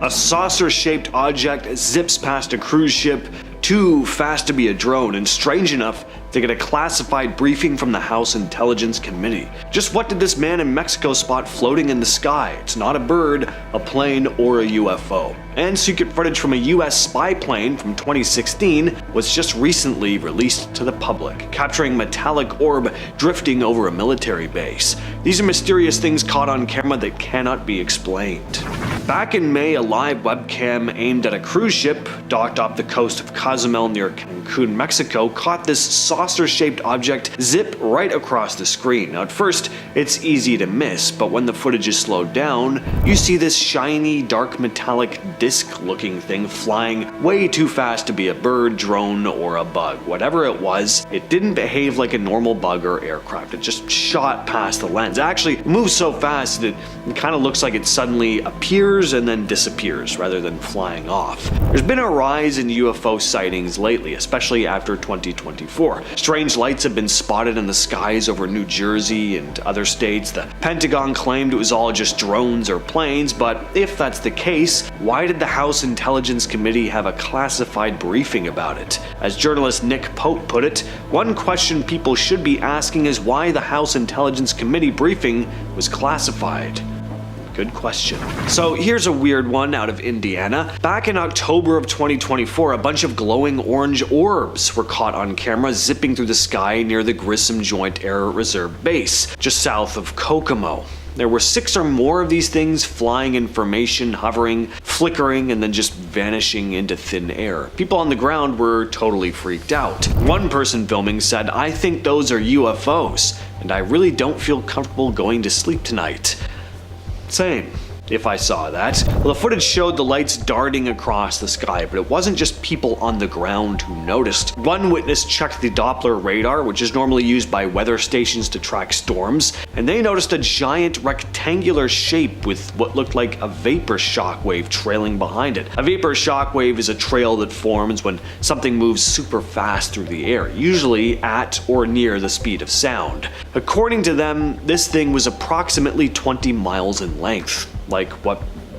A saucer-shaped object zips past a cruise ship, too fast to be a drone and strange enough to get a classified briefing from the House Intelligence Committee. Just what did this man in Mexico spot floating in the sky? It's not a bird, a plane, or a UFO. And secret footage from a US spy plane from 2016 was just recently released to the public, capturing metallic orb drifting over a military base. These are mysterious things caught on camera that cannot be explained. Back in May, a live webcam aimed at a cruise ship docked off the coast of Cozumel near Cancun, Mexico, caught this saucer-shaped object zip right across the screen. Now at first, it's easy to miss, but when the footage is slowed down, you see this shiny, dark metallic disc-looking thing flying way too fast to be a bird, drone, or a bug. Whatever it was, it didn't behave like a normal bug or aircraft. It just shot past the lens. Actually, it moves so fast that it kind of looks like it suddenly appears and then disappears rather than flying off. There's been a rise in UFO sightings lately, especially after 2024. Strange lights have been spotted in the skies over New Jersey and other states. The Pentagon claimed it was all just drones or planes, but if that's the case, why did the House Intelligence Committee have a classified briefing about it? As journalist Nick Pope put it, one question people should be asking is why the House Intelligence Committee briefing was classified. Good question. So here's a weird one out of Indiana. Back in October of 2024, a bunch of glowing orange orbs were caught on camera zipping through the sky near the Grissom Joint Air Reserve Base, just south of Kokomo. There were 6 or more of these things flying in formation, hovering, flickering, and then just vanishing into thin air. People on the ground were totally freaked out. One person filming said, "I think those are UFOs, and I really don't feel comfortable going to sleep tonight." Same, if I saw that. Well, the footage showed the lights darting across the sky, but it wasn't just people on the ground who noticed. One witness checked the Doppler radar, which is normally used by weather stations to track storms, and they noticed a giant rectangular shape with what looked like a vapor shockwave trailing behind it. A vapor shockwave is a trail that forms when something moves super fast through the air, usually at or near the speed of sound. According to them, this thing was approximately 20 miles in length. Like,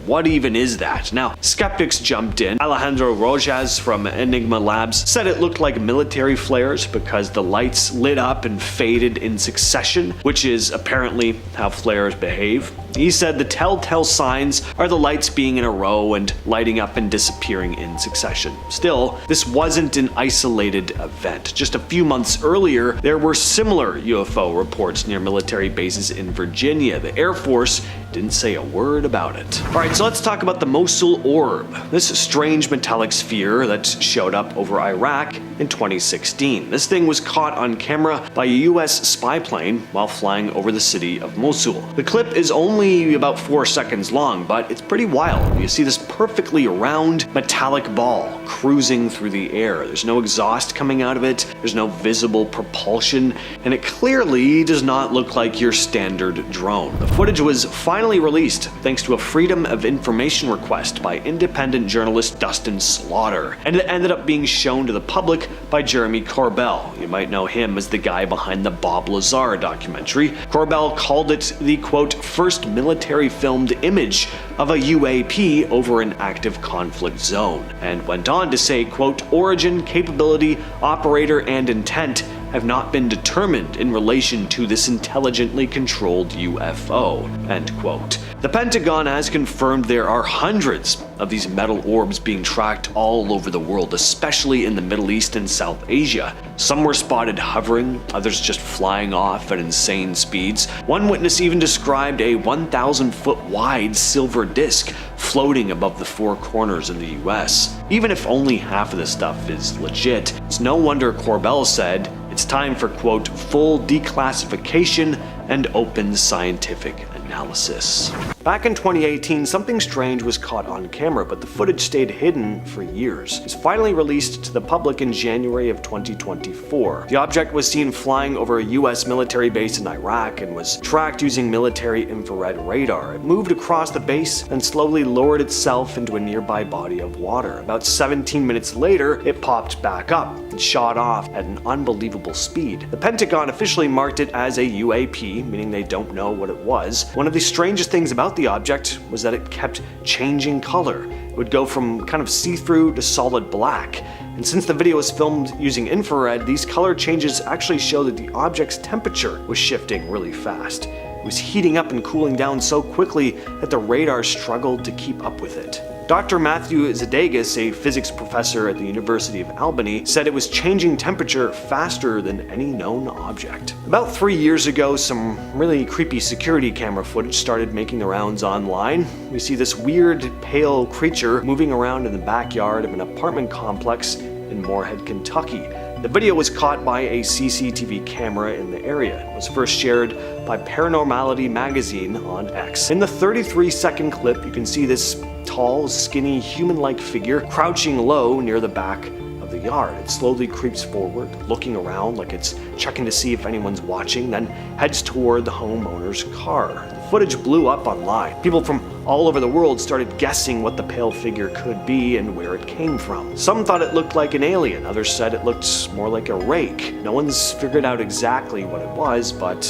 what even is that? Now, skeptics jumped in. Alejandro Rojas from Enigma Labs said it looked like military flares because the lights lit up and faded in succession, which is apparently how flares behave. He said the telltale signs are the lights being in a row and lighting up and disappearing in succession. Still, this wasn't an isolated event. Just a few months earlier, there were similar UFO reports near military bases in Virginia. The Air Force didn't say a word about it. Alright, so let's talk about the Mosul orb, this strange metallic sphere that showed up over Iraq in 2016. This thing was caught on camera by a US spy plane while flying over the city of Mosul. The clip is only about 4 seconds long, but it's pretty wild. You see this perfectly round metallic ball cruising through the air. There's no exhaust coming out of it, there's no visible propulsion, and it clearly does not look like your standard drone. The footage was finally released thanks to a Freedom of Information request by independent journalist Dustin Slaughter, and it ended up being shown to the public by Jeremy Corbell. You might know him as the guy behind the Bob Lazar documentary. Corbell called it the, quote, first military filmed image of a UAP over an active conflict zone, and went on to say, quote, origin, capability, operator, and intent have not been determined in relation to this intelligently controlled UFO, end quote. The Pentagon has confirmed there are hundreds of these metal orbs being tracked all over the world, especially in the Middle East and South Asia. Some were spotted hovering, others just flying off at insane speeds. One witness even described a 1,000-foot wide silver disc floating above the 4 corners of the US. Even if only half of this stuff is legit, it's no wonder Corbell said it's time for, quote, full declassification and open scientific analysis. Back in 2018, something strange was caught on camera, but the footage stayed hidden for years. It was finally released to the public in January of 2024. The object was seen flying over a US military base in Iraq and was tracked using military infrared radar. It moved across the base and slowly lowered itself into a nearby body of water. About 17 minutes later, it popped back up and shot off at an unbelievable speed. The Pentagon officially marked it as a UAP, meaning they don't know what it was. One of the strangest things about the object was that it kept changing color. It would go from kind of see-through to solid black. And since the video was filmed using infrared, these color changes actually show that the object's temperature was shifting really fast. It was heating up and cooling down so quickly that the radar struggled to keep up with it. Dr. Matthew Zadegas, a physics professor at the University of Albany, said it was changing temperature faster than any known object. About 3 years ago, some really creepy security camera footage started making the rounds online. We see this weird, pale creature moving around in the backyard of an apartment complex in Moorhead, Kentucky. The video was caught by a CCTV camera in the area. It was first shared by Paranormality magazine on X. In the 33-second clip, you can see this tall, skinny, human-like figure crouching low near the back of the yard. It slowly creeps forward, looking around like it's checking to see if anyone's watching, then heads toward the homeowner's car. The footage blew up online. People from all over the world started guessing what the pale figure could be and where it came from. Some thought it looked like an alien, others said it looked more like a rake. No one's figured out exactly what it was, but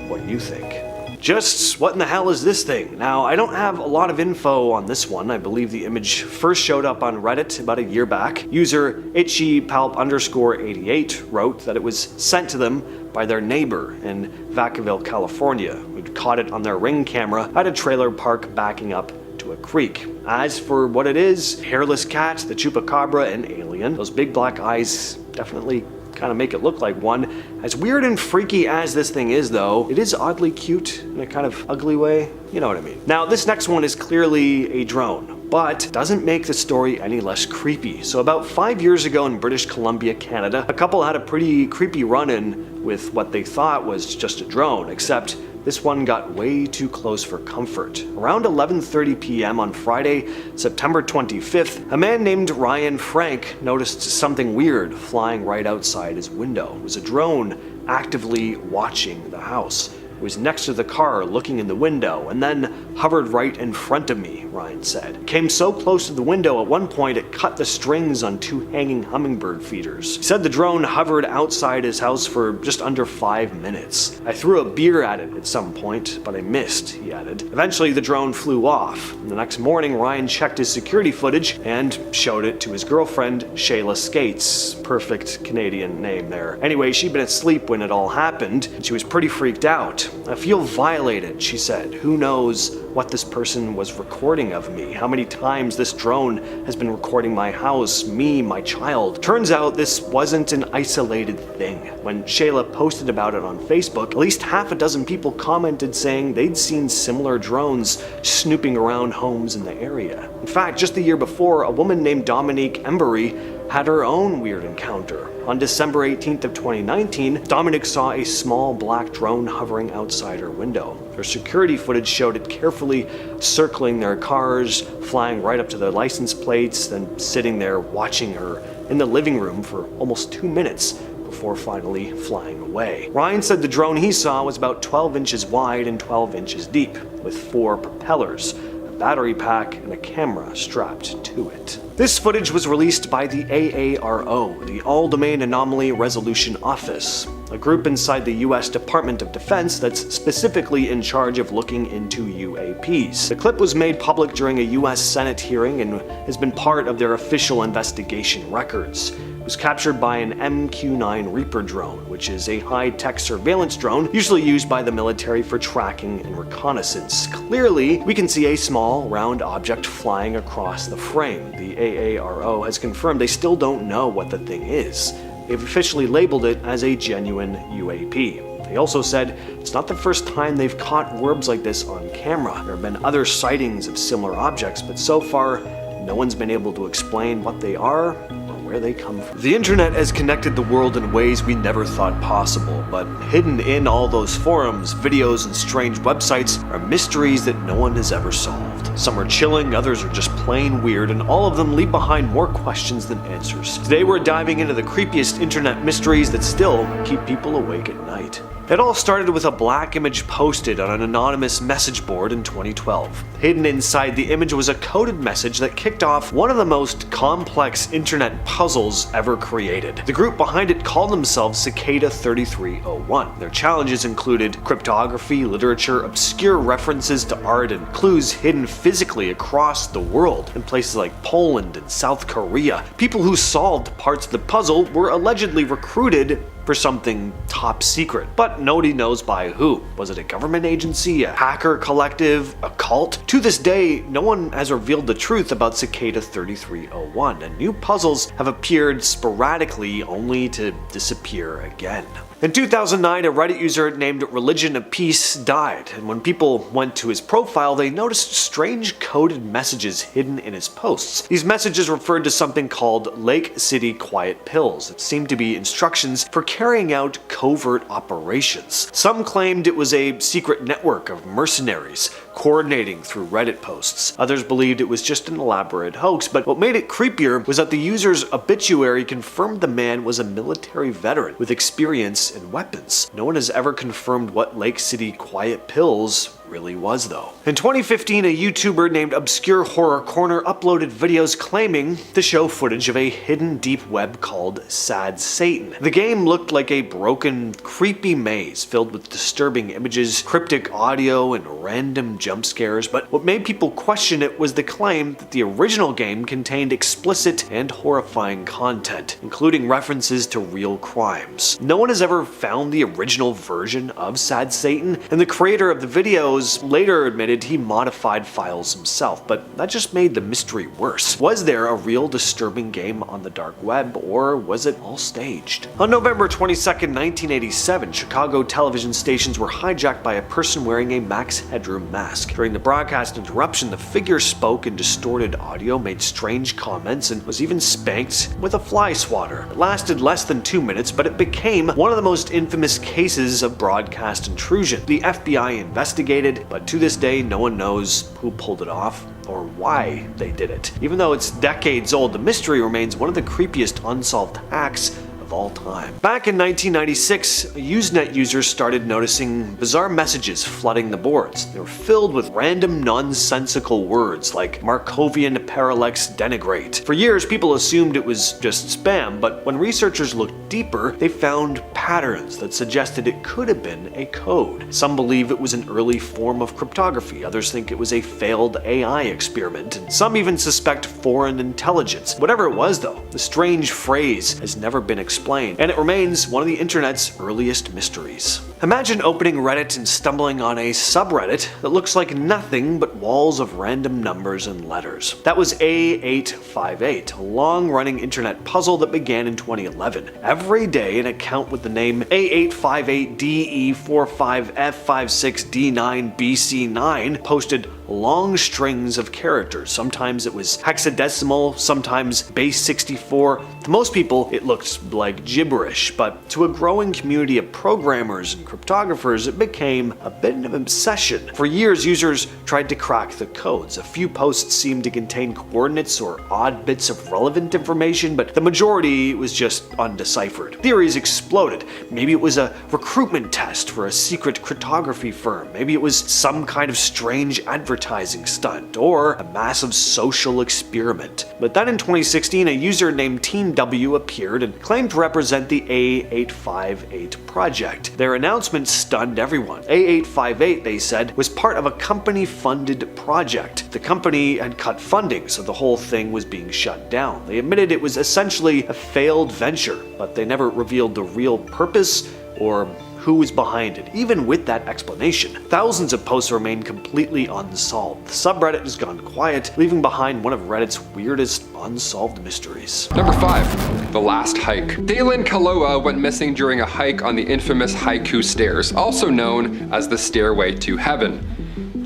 what do you think? Just what in the hell is this thing? Now, I don't have a lot of info on this one. I believe the image first showed up on Reddit about a year back. User itchypalp_88 wrote that it was sent to them by their neighbor in Vacaville, California, who'd caught it on their Ring camera at a trailer park backing up to a creek. As for what it is, hairless cat, the chupacabra, and alien, those big black eyes definitely kind of make it look like one. As weird and freaky as this thing is though, it is oddly cute in a kind of ugly way. You know what I mean. Now this next one is clearly a drone, but doesn't make the story any less creepy. So about 5 years ago in British Columbia, Canada, a couple had a pretty creepy run-in with what they thought was just a drone, except this one got way too close for comfort. Around 11:30 p.m. on Friday, September 25th, a man named Ryan Frank noticed something weird flying right outside his window. It was a drone actively watching the house. It was next to the car looking in the window and then hovered right in front of me, Ryan said. It came so close to the window at one point it cut the strings on 2 hanging hummingbird feeders. He said the drone hovered outside his house for just under 5 minutes. I threw a beer at it at some point, but I missed, he added. Eventually the drone flew off. And the next morning Ryan checked his security footage and showed it to his girlfriend, Shayla Skates. Perfect Canadian name there. Anyway, she'd been asleep when it all happened, and she was pretty freaked out. I feel violated, she said. Who knows what this person was recording of me? How many times this drone has been recording my house, me, my child? Turns out this wasn't an isolated thing. When Shayla posted about it on Facebook, at least half a dozen people commented saying they'd seen similar drones snooping around homes in the area. In fact, just the year before, a woman named Dominique Embury had her own weird encounter. On December 18th of 2019, Dominic saw a small black drone hovering outside her window. Her security footage showed it carefully circling their cars, flying right up to their license plates, then sitting there watching her in the living room for almost 2 minutes before finally flying away. Ryan said the drone he saw was about 12 inches wide and 12 inches deep, with 4 propellers, a battery pack, and a camera strapped to it. This footage was released by the AARO, the All-Domain Anomaly Resolution Office, a group inside the US Department of Defense that's specifically in charge of looking into UAPs. The clip was made public during a US Senate hearing and has been part of their official investigation records. It was captured by an MQ-9 Reaper drone, which is a high-tech surveillance drone usually used by the military for tracking and reconnaissance. Clearly, we can see a small, round object flying across the frame. The AARO has confirmed they still don't know what the thing is. They've officially labeled it as a genuine UAP. They also said it's not the first time they've caught orbs like this on camera. There have been other sightings of similar objects, but so far, no one's been able to explain what they are or where they come from. The internet has connected the world in ways we never thought possible, but hidden in all those forums, videos, and strange websites are mysteries that no one has ever solved. Some are chilling, others are just plain weird, and all of them leave behind more questions than answers. Today we're diving into the creepiest internet mysteries that still keep people awake at night. It all started with a black image posted on an anonymous message board in 2012. Hidden inside the image was a coded message that kicked off one of the most complex internet puzzles ever created. The group behind it called themselves Cicada 3301. Their challenges included cryptography, literature, obscure references to art, and clues hidden physically across the world in places like Poland and South Korea. People who solved parts of the puzzle were allegedly recruited for something top secret, but nobody knows by who. Was it a government agency, a hacker collective, a cult? To this day, no one has revealed the truth about Cicada 3301, and new puzzles have appeared sporadically only to disappear again. In 2009, a Reddit user named Religion of Peace died, and when people went to his profile, they noticed strange coded messages hidden in his posts. These messages referred to something called Lake City Quiet Pills. It seemed to be instructions for carrying out covert operations. Some claimed it was a secret network of mercenaries coordinating through Reddit posts. Others believed it was just an elaborate hoax, but what made it creepier was that the user's obituary confirmed the man was a military veteran with experience in weapons. No one has ever confirmed what Lake City Quiet Pills really was, though. In 2015, a YouTuber named Obscure Horror Corner uploaded videos claiming to show footage of a hidden deep web called Sad Satan. The game looked like a broken, creepy maze filled with disturbing images, cryptic audio, and random jump scares, but what made people question it was the claim that the original game contained explicit and horrifying content, including references to real crimes. No one has ever found the original version of Sad Satan, and the creator of the videos later admitted he modified files himself, but that just made the mystery worse. Was there a real disturbing game on the dark web, or was it all staged? On November 22nd, 1987, Chicago television stations were hijacked by a person wearing a Max Headroom mask. During the broadcast interruption, the figure spoke in distorted audio, made strange comments, and was even spanked with a fly swatter. It lasted less than 2 minutes, but it became one of the most infamous cases of broadcast intrusion. The FBI investigated, but to this day no one knows who pulled it off or why they did it. Even though it's decades old, the mystery remains one of the creepiest unsolved hacks of all time. Back in 1996, Usenet users started noticing bizarre messages flooding the boards. They were filled with random nonsensical words like Markovian parallax denigrate. For years, people assumed it was just spam, but when researchers looked deeper, they found patterns that suggested it could have been a code. Some believe it was an early form of cryptography, others think it was a failed AI experiment, and some even suspect foreign intelligence. Whatever it was, though, the strange phrase has never been explained, and it remains one of the internet's earliest mysteries. Imagine opening Reddit and stumbling on a subreddit that looks like nothing but walls of random numbers and letters. That was A858, a long-running internet puzzle that began in 2011. Every day, an account with the name A858DE45F56D9BC9 posted long strings of characters. Sometimes it was hexadecimal, sometimes base 64. To most people, it looked like gibberish, but to a growing community of programmers and cryptographers, it became a bit of an obsession. For years, users tried to crack the codes. A few posts seemed to contain coordinates or odd bits of relevant information, but the majority was just undeciphered. Theories exploded. Maybe it was a recruitment test for a secret cryptography firm. Maybe it was some kind of strange advertising stunt, or a massive social experiment. But then in 2016, a user named Teen W appeared and claimed to represent the A858 project. Their announcement stunned everyone. A858, they said, was part of a company-funded project. The company had cut funding, so the whole thing was being shut down. They admitted it was essentially a failed venture, but they never revealed the real purpose or who was behind it. Even with that explanation, thousands of posts remain completely unsolved. The subreddit has gone quiet, leaving behind one of Reddit's weirdest unsolved mysteries. Number 5. The Last Hike. Dalen Kaloa went missing during a hike on the infamous Haiku Stairs, also known as the Stairway to Heaven.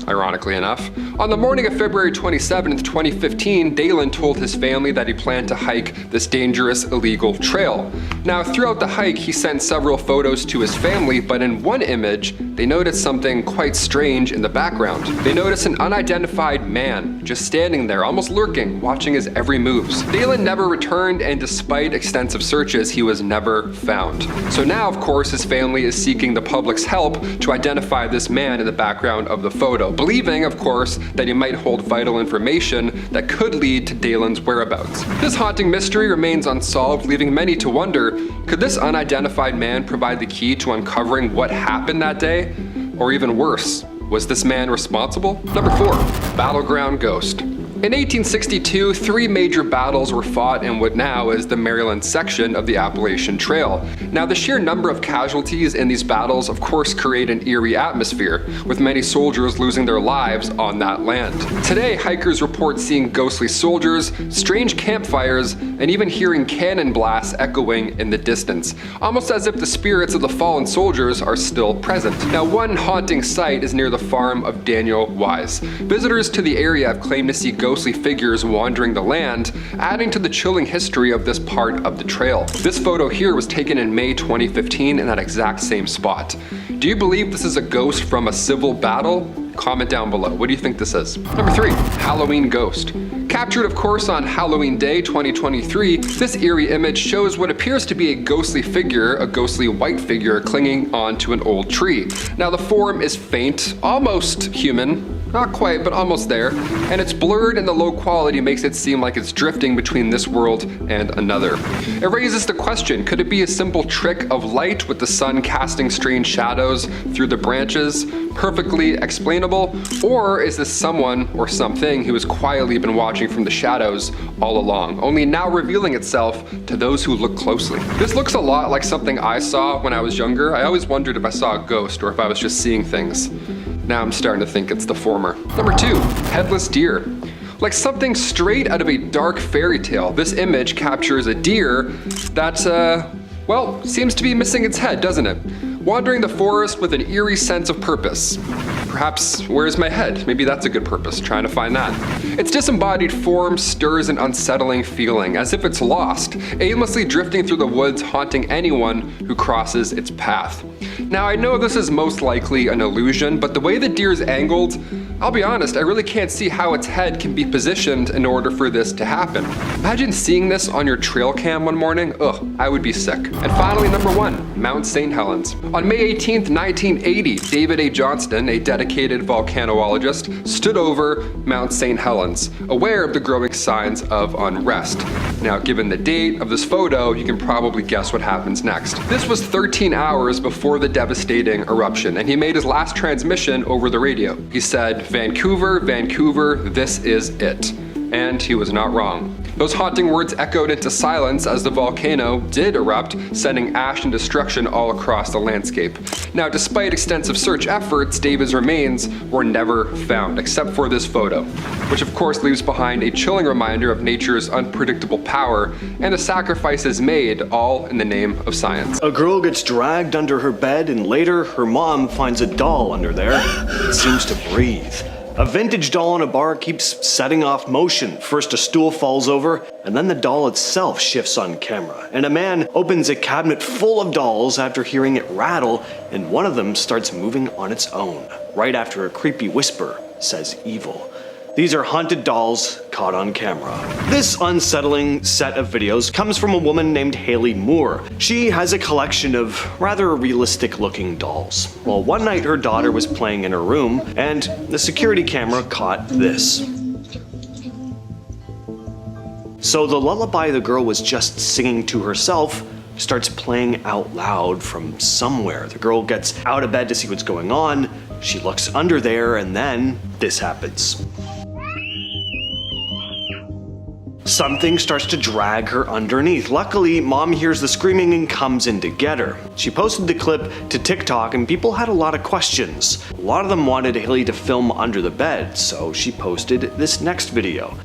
Ironically enough, On the morning of February 27th, 2015, Dalen told his family that he planned to hike this dangerous illegal trail. Now, throughout the hike, he sent several photos to his family, but in one image, they noticed something quite strange in the background. They noticed an unidentified man just standing there, almost lurking, watching his every moves. Dalen never returned, and despite extensive searches, he was never found. So now, of course, his family is seeking the public's help to identify this man in the background of the photo, believing, of course, that he might hold vital information that could lead to Dalen's whereabouts. This haunting mystery remains unsolved, leaving many to wonder, could this unidentified man provide the key to uncovering what happened that day? Or even worse, was this man responsible? Number 4, Battleground Ghost. In 1862, 3 major battles were fought in what now is the Maryland section of the Appalachian Trail. Now, the sheer number of casualties in these battles, of course, create an eerie atmosphere, with many soldiers losing their lives on that land. Today, hikers report seeing ghostly soldiers, strange campfires, and even hearing cannon blasts echoing in the distance, almost as if the spirits of the fallen soldiers are still present. Now, one haunting site is near the farm of Daniel Wise. Visitors to the area have claimed to see ghostly figures wandering the land, adding to the chilling history of this part of the trail. This photo here was taken in May 2015 in that exact same spot. Do you believe this is a ghost from a civil battle? Comment down below. What do you think this is? Number 3, Halloween Ghost. Captured, of course, on Halloween Day 2023, this eerie image shows what appears to be a ghostly figure, a ghostly white figure clinging onto an old tree. Now, the form is faint, almost human, not quite, but almost there, and it's blurred, and the low quality makes it seem like it's drifting between this world and another. It raises the question, could it be a simple trick of light with the sun casting strange shadows through the branches, perfectly explainable, or is this someone or something who has quietly been watching from the shadows all along, only now revealing itself to those who look closely? This looks a lot like something I saw when I was younger. I always wondered if I saw a ghost or if I was just seeing things. Now I'm starting to think it's the former. Number 2, Headless Deer. Like something straight out of a dark fairy tale, this image captures a deer that, well, seems to be missing its head, doesn't it? Wandering the forest with an eerie sense of purpose. Perhaps, where's my head? Maybe that's a good purpose, trying to find that. Its disembodied form stirs an unsettling feeling, as if it's lost, aimlessly drifting through the woods, haunting anyone who crosses its path. Now, I know this is most likely an illusion, but the way the deer is angled, I'll be honest, I really can't see how its head can be positioned in order for this to happen. Imagine seeing this on your trail cam one morning. Ugh, I would be sick. And finally, number 1, Mount St. Helens. On May 18th, 1980, David A. Johnston, a dedicated volcanologist, stood over Mount St. Helens, aware of the growing signs of unrest. Now, given the date of this photo, you can probably guess what happens next. This was 13 hours before the devastating eruption, and he made his last transmission over the radio. He said, "Vancouver, Vancouver, this is it." And he was not wrong. Those haunting words echoed into silence as the volcano did erupt, sending ash and destruction all across the landscape. Now, despite extensive search efforts, David's remains were never found, except for this photo, which of course leaves behind a chilling reminder of nature's unpredictable power and the sacrifices made, all in the name of science. A girl gets dragged under her bed, and later her mom finds a doll under there. It seems to breathe. A vintage doll in a bar keeps setting off motion. First a stool falls over, and then the doll itself shifts on camera. And a man opens a cabinet full of dolls after hearing it rattle, and one of them starts moving on its own, right after a creepy whisper says evil. These are haunted dolls caught on camera. This unsettling set of videos comes from a woman named Haley Moore. She has a collection of rather realistic looking dolls. Well, one night her daughter was playing in her room, and the security camera caught this. So the lullaby the girl was just singing to herself starts playing out loud from somewhere. The girl gets out of bed to see what's going on. She looks under there, and then this happens. Something starts to drag her underneath. Luckily, mom hears the screaming and comes in to get her. She posted the clip to TikTok, and people had a lot of questions. A lot of them wanted Haley to film under the bed, so she posted this next video.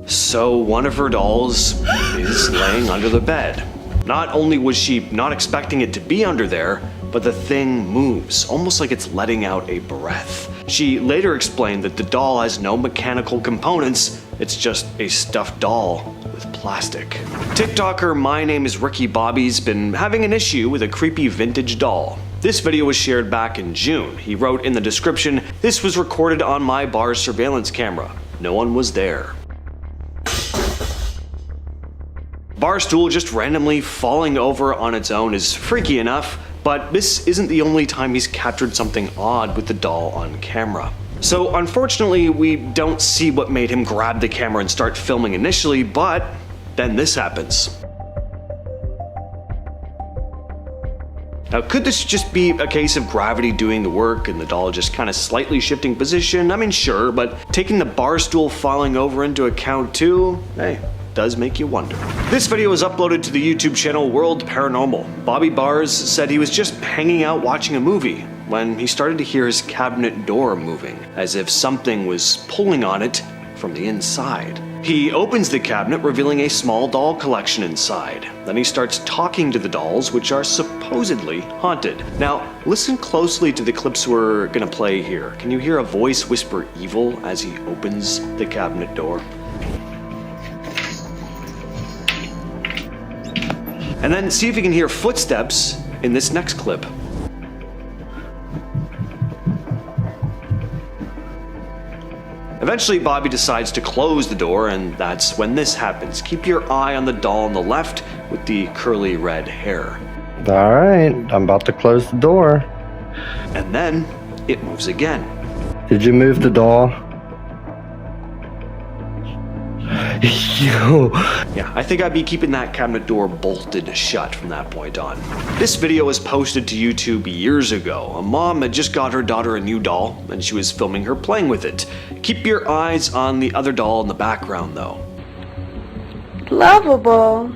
So one of her dolls is laying under the bed. Not only was she not expecting it to be under there, but the thing moves, almost like it's letting out a breath. She later explained that the doll has no mechanical components, it's just a stuffed doll with plastic. TikToker My Name is Ricky Bobby's been having an issue with a creepy vintage doll. This video was shared back in June. He wrote in the description, "This was recorded on my bar's surveillance camera. No one was there." Bar stool just randomly falling over on its own is freaky enough, but this isn't the only time he's captured something odd with the doll on camera. So unfortunately, we don't see what made him grab the camera and start filming initially, but then this happens. Now, could this just be a case of gravity doing the work and the doll just kind of slightly shifting position? I mean, sure, but taking the bar stool falling over into account too, hey, does make you wonder. This video was uploaded to the YouTube channel World Paranormal. Bobby Bars said he was just hanging out watching a movie when he started to hear his cabinet door moving, as if something was pulling on it from the inside. He opens the cabinet, revealing a small doll collection inside. Then he starts talking to the dolls, which are supposedly haunted. Now, listen closely to the clips we're gonna play here. Can you hear a voice whisper evil as he opens the cabinet door? And then see if you can hear footsteps in this next clip. Eventually, Bobby decides to close the door, and that's when this happens. Keep your eye on the doll on the left with the curly red hair. All right, I'm about to close the door. And then it moves again. Did you move the doll? Yo. Yeah, I think I'd be keeping that cabinet door bolted shut from that point on. This video was posted to YouTube years ago. A mom had just got her daughter a new doll, and she was filming her playing with it. Keep your eyes on the other doll in the background, though. Lovable.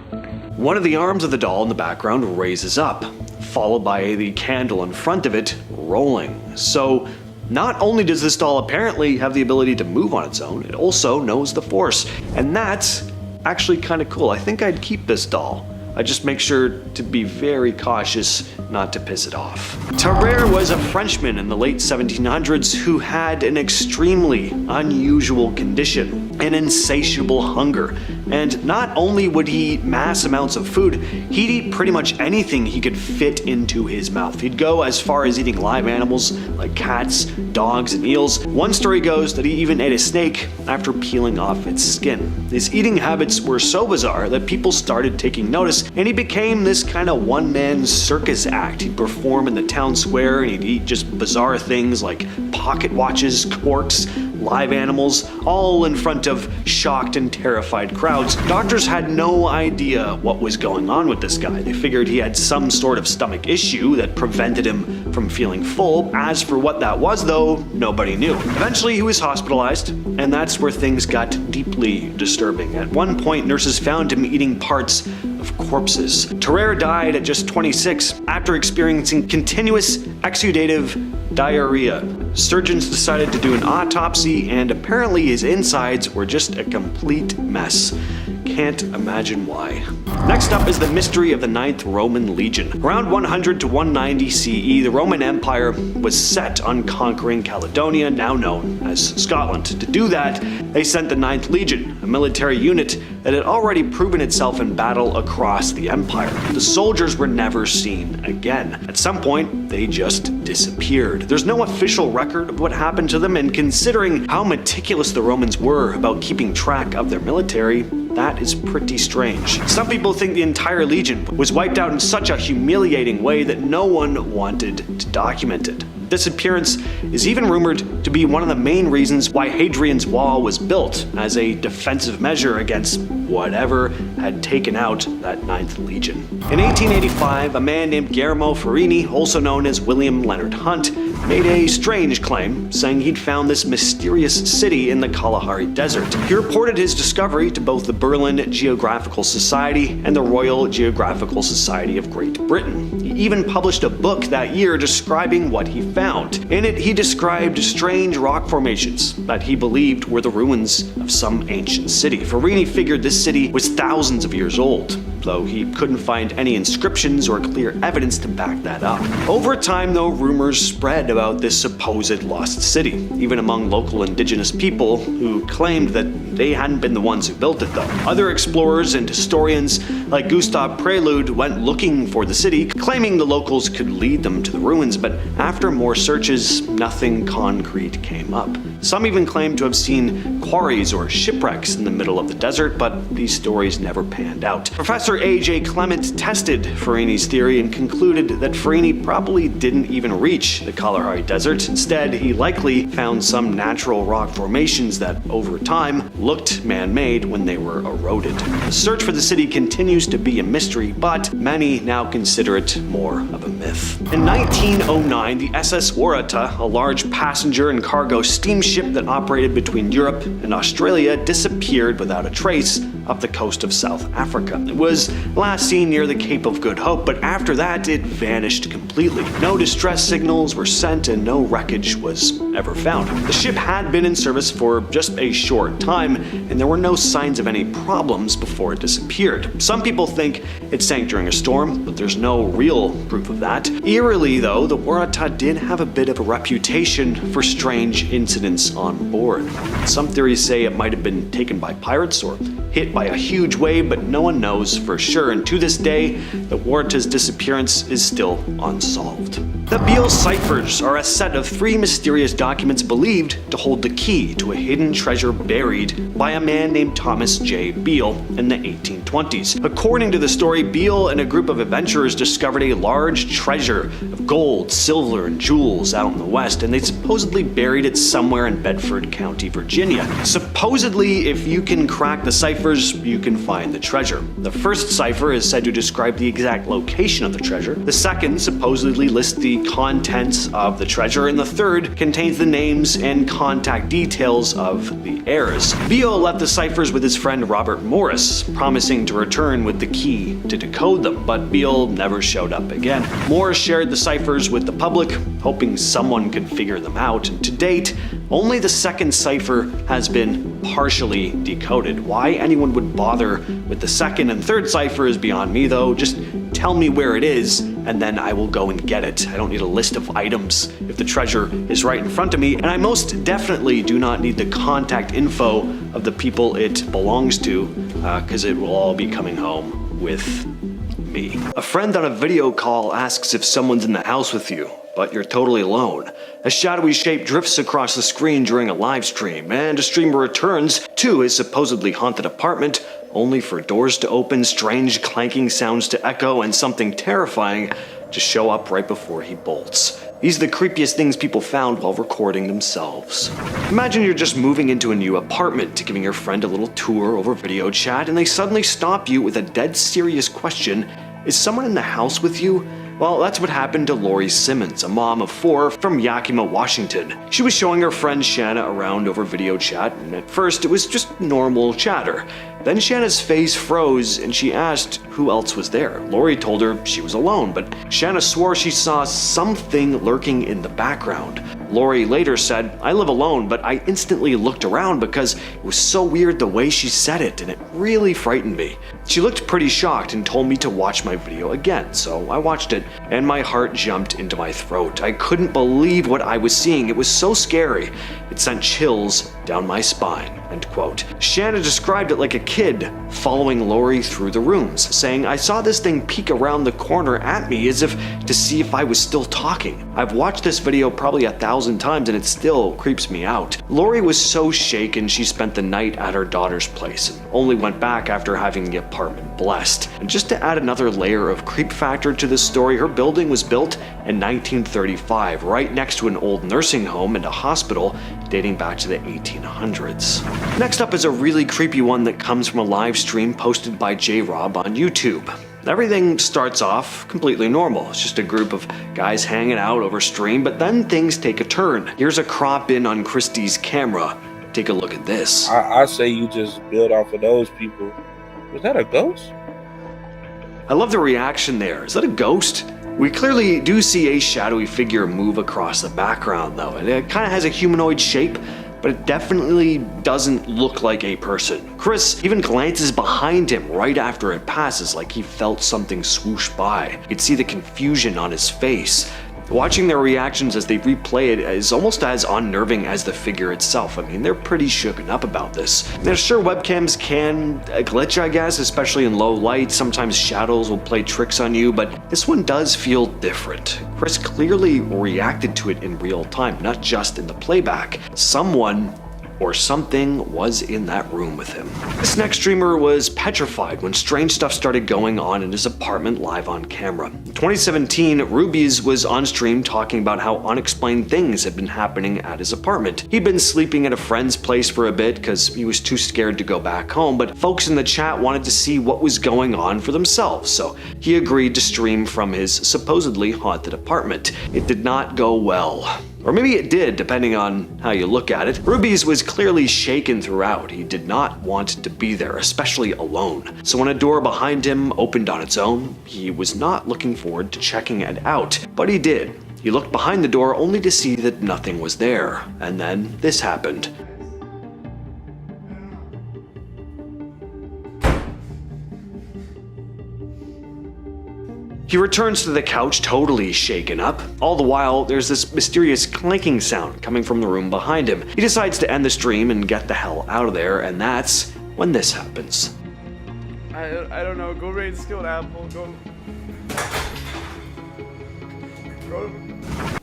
One of the arms of the doll in the background raises up, followed by the candle in front of it rolling. So, not only does this doll apparently have the ability to move on its own, it also knows the Force. And that's actually kind of cool. I think I'd keep this doll. I just make sure to be very cautious not to piss it off. Tarrare was a Frenchman in the late 1700s who had an extremely unusual condition, an insatiable hunger. And not only would he eat mass amounts of food, he'd eat pretty much anything he could fit into his mouth. He'd go as far as eating live animals like cats, dogs, and eels. One story goes that he even ate a snake after peeling off its skin. His eating habits were so bizarre that people started taking notice, and he became this kind of one-man circus act. He'd perform in the town square and he'd eat just bizarre things like pocket watches, corks, live animals, all in front of shocked and terrified crowds. Doctors had no idea what was going on with this guy. They figured he had some sort of stomach issue that prevented him from feeling full. As for what that was, though, nobody knew. Eventually, he was hospitalized, and that's where things got deeply disturbing. At one point, nurses found him eating parts of corpses. Tarrare died at just 26 after experiencing continuous exudative diarrhea. Surgeons decided to do an autopsy, and apparently his insides were just a complete mess. Can't imagine why. Next up is the mystery of the 9th Roman Legion. Around 100 to 190 CE, the Roman Empire was set on conquering Caledonia, now known as Scotland. To do that, they sent the 9th Legion, a military unit that had already proven itself in battle across the empire. The soldiers were never seen again. At some point, they just disappeared. There's no official record of what happened to them, and considering how meticulous the Romans were about keeping track of their military, that is pretty strange. Some people think the entire legion was wiped out in such a humiliating way that no one wanted to document it. Disappearance is even rumored to be one of the main reasons why Hadrian's Wall was built, as a defensive measure against whatever had taken out that 9th Legion. In 1885, a man named Guillermo Farini, also known as William Leonard Hunt, made a strange claim, saying he'd found this mysterious city in the Kalahari Desert. He reported his discovery to both the Berlin Geographical Society and the Royal Geographical Society of Great Britain. He even published a book that year describing what he found. In it, he described strange rock formations that he believed were the ruins of some ancient city. Farini figured this city was thousands of years old, though he couldn't find any inscriptions or clear evidence to back that up. Over time, though, rumors spread about this supposed lost city, even among local indigenous people who claimed that they hadn't been the ones who built it, though. Other explorers and historians, like Gustav Prelude, went looking for the city, claiming the locals could lead them to the ruins, but after more searches, nothing concrete came up. Some even claimed to have seen quarries or shipwrecks in the middle of the desert, but these stories never panned out. Professor A.J. Clement tested Farini's theory and concluded that Farini probably didn't even reach the Kalahari Desert. Instead, he likely found some natural rock formations that, over time, looked man-made when they were eroded. The search for the city continues to be a mystery, but many now consider it more of a myth. In 1909, the SS Waratah, a large passenger and cargo steamship that operated between Europe and Australia, disappeared without a trace off the coast of South Africa. It was last seen near the Cape of Good Hope, but after that it vanished completely. No distress signals were sent and no wreckage was ever found. The ship had been in service for just a short time, and there were no signs of any problems before it disappeared. Some people think it sank during a storm, but there's no real proof of that. Eerily, though, the Waratah did have a bit of a reputation for strange incidents on board. Some theories say it might have been taken by pirates or hit by a huge wave, but no one knows for sure, and to this day, the Waratah's disappearance is still unsolved. The Beale ciphers are a set of 3 mysterious documents believed to hold the key to a hidden treasure buried by a man named Thomas J. Beale in the 1820s. According to the story, Beale and a group of adventurers discovered a large treasure of gold, silver, and jewels out in the west, and they supposedly buried it somewhere in Bedford County, Virginia. Supposedly, if you can crack the ciphers, you can find the treasure. The first cipher is said to describe the exact location of the treasure. The second supposedly lists the contents of the treasure, and the third contains the names and contact details of the heirs. Beale left the ciphers with his friend Robert Morris, promising to return with the key to decode them, but Beale never showed up again. Morris shared the ciphers with the public, hoping someone could figure them out, and to date, only the second cipher has been partially decoded. Why anyone would bother with the second and third cipher is beyond me, though. Just tell me where it is, and then I will go and get it. I don't need a list of items if the treasure is right in front of me, and I most definitely do not need the contact info of the people it belongs to, because it will all be coming home with me. A friend on a video call asks if someone's in the house with you, but you're totally alone. A shadowy shape drifts across the screen during a live stream, and a streamer returns to his supposedly haunted apartment, only for doors to open, strange clanking sounds to echo, and something terrifying to show up right before he bolts. These are the creepiest things people found while recording themselves. Imagine you're just moving into a new apartment, giving your friend a little tour over video chat, and they suddenly stop you with a dead serious question: is someone in the house with you? Well, that's what happened to Lori Simmons, a mom of 4 from Yakima, Washington. She was showing her friend Shanna around over video chat, and at first it was just normal chatter. Then Shanna's face froze and she asked who else was there. Lori told her she was alone, but Shanna swore she saw something lurking in the background. Lori later said, "I live alone, but I instantly looked around because it was so weird the way she said it, and it really frightened me." She looked pretty shocked and told me to watch my video again, so I watched it, and my heart jumped into my throat. I couldn't believe what I was seeing. It was so scary. It sent chills down my spine, end quote. Shanna described it like a kid following Lori through the rooms, saying, "I saw this thing peek around the corner at me as if to see if I was still talking. I've watched this video probably 1,000 times and it still creeps me out." Lori was so shaken she spent the night at her daughter's place and only went back after having the apartment blessed. And just to add another layer of creep factor to this story, her building was built in 1935, right next to an old nursing home and a hospital dating back to the 1800s. Next up is a really creepy one that comes from a live stream posted by J-Rob on YouTube. Everything starts off completely normal. It's just a group of guys hanging out over stream, but then things take a turn. Here's a crop in on Christie's camera. Take a look at this. I say you just build off of those people. Was that a ghost? I love the reaction there. Is that a ghost? We clearly do see a shadowy figure move across the background though, and it kind of has a humanoid shape, but it definitely doesn't look like a person. Chris even glances behind him right after it passes, like he felt something swoosh by. You could see the confusion on his face. Watching their reactions as they replay it is almost as unnerving as the figure itself. I mean, they're pretty shooken up about this. Now, sure, webcams can glitch, I guess, especially in low light. Sometimes shadows will play tricks on you, but this one does feel different. Chris clearly reacted to it in real time, not just in the playback. Someone or something was in that room with him. This next streamer was petrified when strange stuff started going on in his apartment live on camera. In 2017, Rubies was on stream talking about how unexplained things had been happening at his apartment. He'd been sleeping at a friend's place for a bit because he was too scared to go back home, but folks in the chat wanted to see what was going on for themselves, so he agreed to stream from his supposedly haunted apartment. It did not go well. Or maybe it did, depending on how you look at it. Rubies was clearly shaken throughout. He did not want to be there, especially alone. So when a door behind him opened on its own, he was not looking forward to checking it out. But he did. He looked behind the door only to see that nothing was there. And then this happened. He returns to the couch totally shaken up. All the while, there's this mysterious clanking sound coming from the room behind him. He decides to end the stream and get the hell out of there, and that's when this happens. I don't know, go raid skilled apple, go.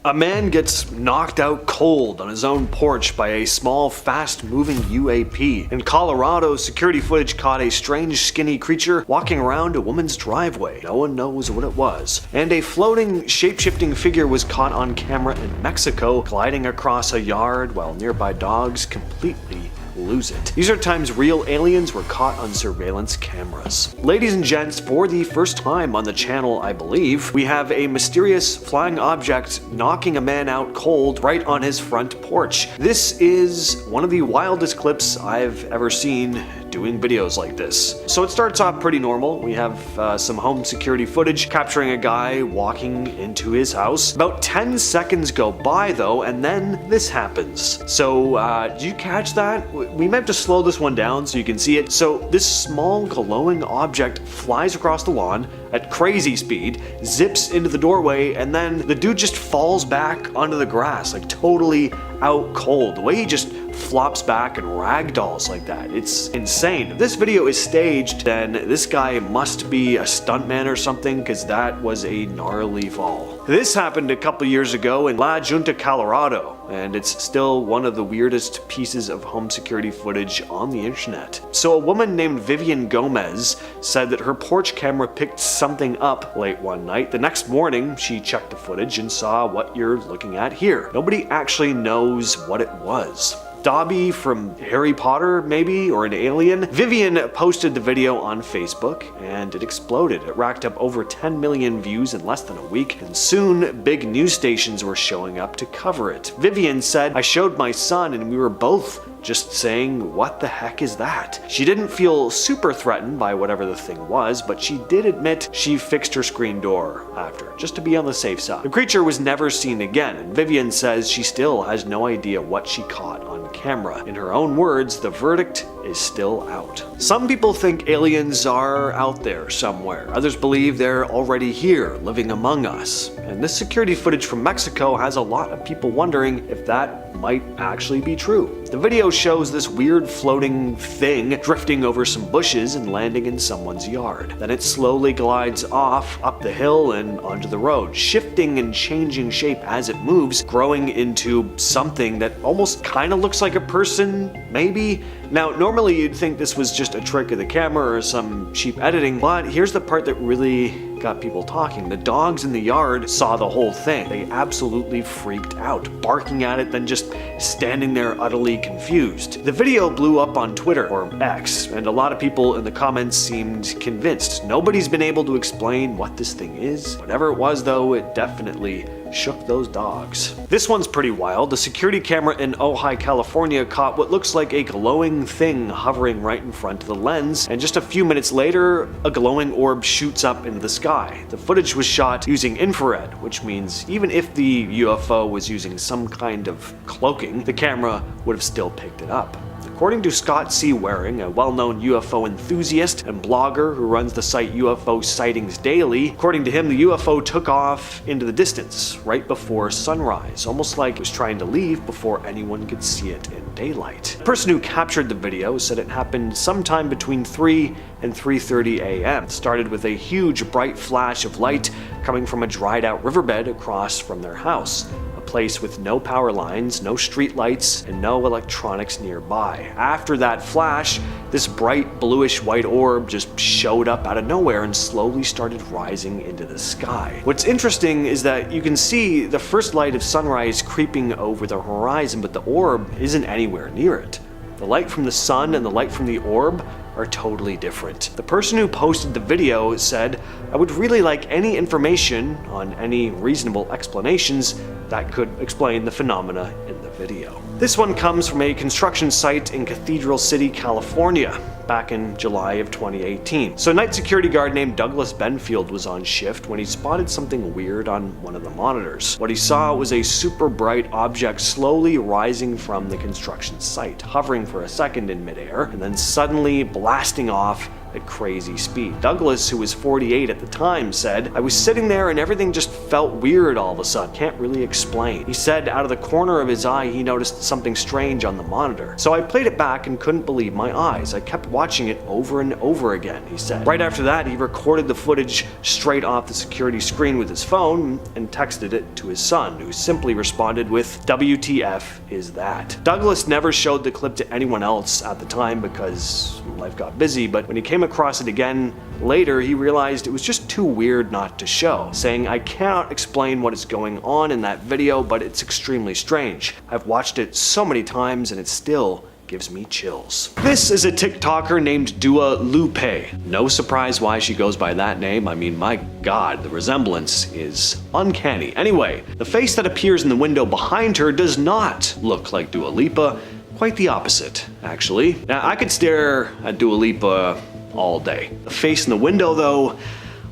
A man gets knocked out cold on his own porch by a small, fast-moving UAP. In Colorado, security footage caught a strange, skinny creature walking around a woman's driveway. No one knows what it was. And a floating, shape-shifting figure was caught on camera in Mexico, gliding across a yard while nearby dogs completely lose it. These are times real aliens were caught on surveillance cameras. Ladies and gents, for the first time on the channel, I believe, we have a mysterious flying object knocking a man out cold right on his front porch. This is one of the wildest clips I've ever seen doing videos like this. So it starts off pretty normal. We have some home security footage capturing a guy walking into his house. About 10 seconds go by though, and then this happens. So did you catch that? We might have to slow this one down so you can see it. So this small glowing object flies across the lawn at crazy speed, zips into the doorway, and then the dude just falls back onto the grass, like totally out cold. The way he just flops back and ragdolls like that, it's insane. If this video is staged, then this guy must be a stuntman or something, because that was a gnarly fall. This happened a couple years ago in La Junta, Colorado, and it's still one of the weirdest pieces of home security footage on the internet. So a woman named Vivian Gomez said that her porch camera picked something up late one night. The next morning, she checked the footage and saw what you're looking at here. Nobody actually knows what it was. Dobby from Harry Potter, maybe, or an alien? Vivian posted the video on Facebook, and it exploded. It racked up over 10 million views in less than a week, and soon big news stations were showing up to cover it. Vivian said, "I showed my son and we were both just saying, what the heck is that?" She didn't feel super threatened by whatever the thing was, but she did admit she fixed her screen door after, just to be on the safe side. The creature was never seen again, and Vivian says she still has no idea what she caught on camera. In her own words, the verdict is still out. Some people think aliens are out there somewhere. Others believe they're already here, living among us. And this security footage from Mexico has a lot of people wondering if that might actually be true. The video shows this weird floating thing drifting over some bushes and landing in someone's yard. Then it slowly glides off up the hill and onto the road, shifting and changing shape as it moves, growing into something that almost kind of looks like a person, maybe? Now, normally you'd think this was just a trick of the camera or some cheap editing, but here's the part that really got people talking. The dogs in the yard saw the whole thing. They absolutely freaked out, barking at it, then just standing there utterly confused. The video blew up on Twitter, or X, and a lot of people in the comments seemed convinced. Nobody's been able to explain what this thing is. Whatever it was though, it definitely shook those dogs. This one's pretty wild. The security camera in Ojai, California caught what looks like a glowing thing hovering right in front of the lens, and just a few minutes later, a glowing orb shoots up into the sky. The footage was shot using infrared, which means even if the UFO was using some kind of cloaking, the camera would have still picked it up. According to Scott C. Waring, a well-known UFO enthusiast and blogger who runs the site UFO Sightings Daily, according to him, the UFO took off into the distance right before sunrise, almost like it was trying to leave before anyone could see it in daylight. The person who captured the video said it happened sometime between 3 and 3:30 a.m. It started with a huge bright flash of light coming from a dried-out riverbed across from their house. A place with no power lines, no street lights, and no electronics nearby. After that flash, this bright bluish white orb just showed up out of nowhere and slowly started rising into the sky. What's interesting is that you can see the first light of sunrise creeping over the horizon, but the orb isn't anywhere near it. The light from the sun and the light from the orb are totally different. The person who posted the video said, "I would really like any information on any reasonable explanations that could explain the phenomena in the video." This one comes from a construction site in Cathedral City, California, back in July of 2018. So a night security guard named Douglas Benfield was on shift when he spotted something weird on one of the monitors. What he saw was a super bright object slowly rising from the construction site, hovering for a second in midair, and then suddenly blasting off at crazy speed. Douglas, who was 48 at the time, said, "I was sitting there and everything just felt weird all of a sudden. Can't really explain." He said out of the corner of his eye he noticed something strange on the monitor. "So I played it back and couldn't believe my eyes. I kept watching it over and over again," he said. Right after that, he recorded the footage straight off the security screen with his phone and texted it to his son, who simply responded with, "WTF is that?" Douglas never showed the clip to anyone else at the time because life got busy, but when he came across it again later, he realized it was just too weird not to show, saying, "I cannot explain what is going on in that video, but it's extremely strange. I've watched it so many times and it still gives me chills." This is a TikToker named Dua Lupe. No surprise why she goes by that name. I mean, my god, the resemblance is uncanny. Anyway, the face that appears in the window behind her does not look like Dua Lipa. Quite the opposite, actually. Now, I could stare at Dua Lipa all day. The face in the window, though,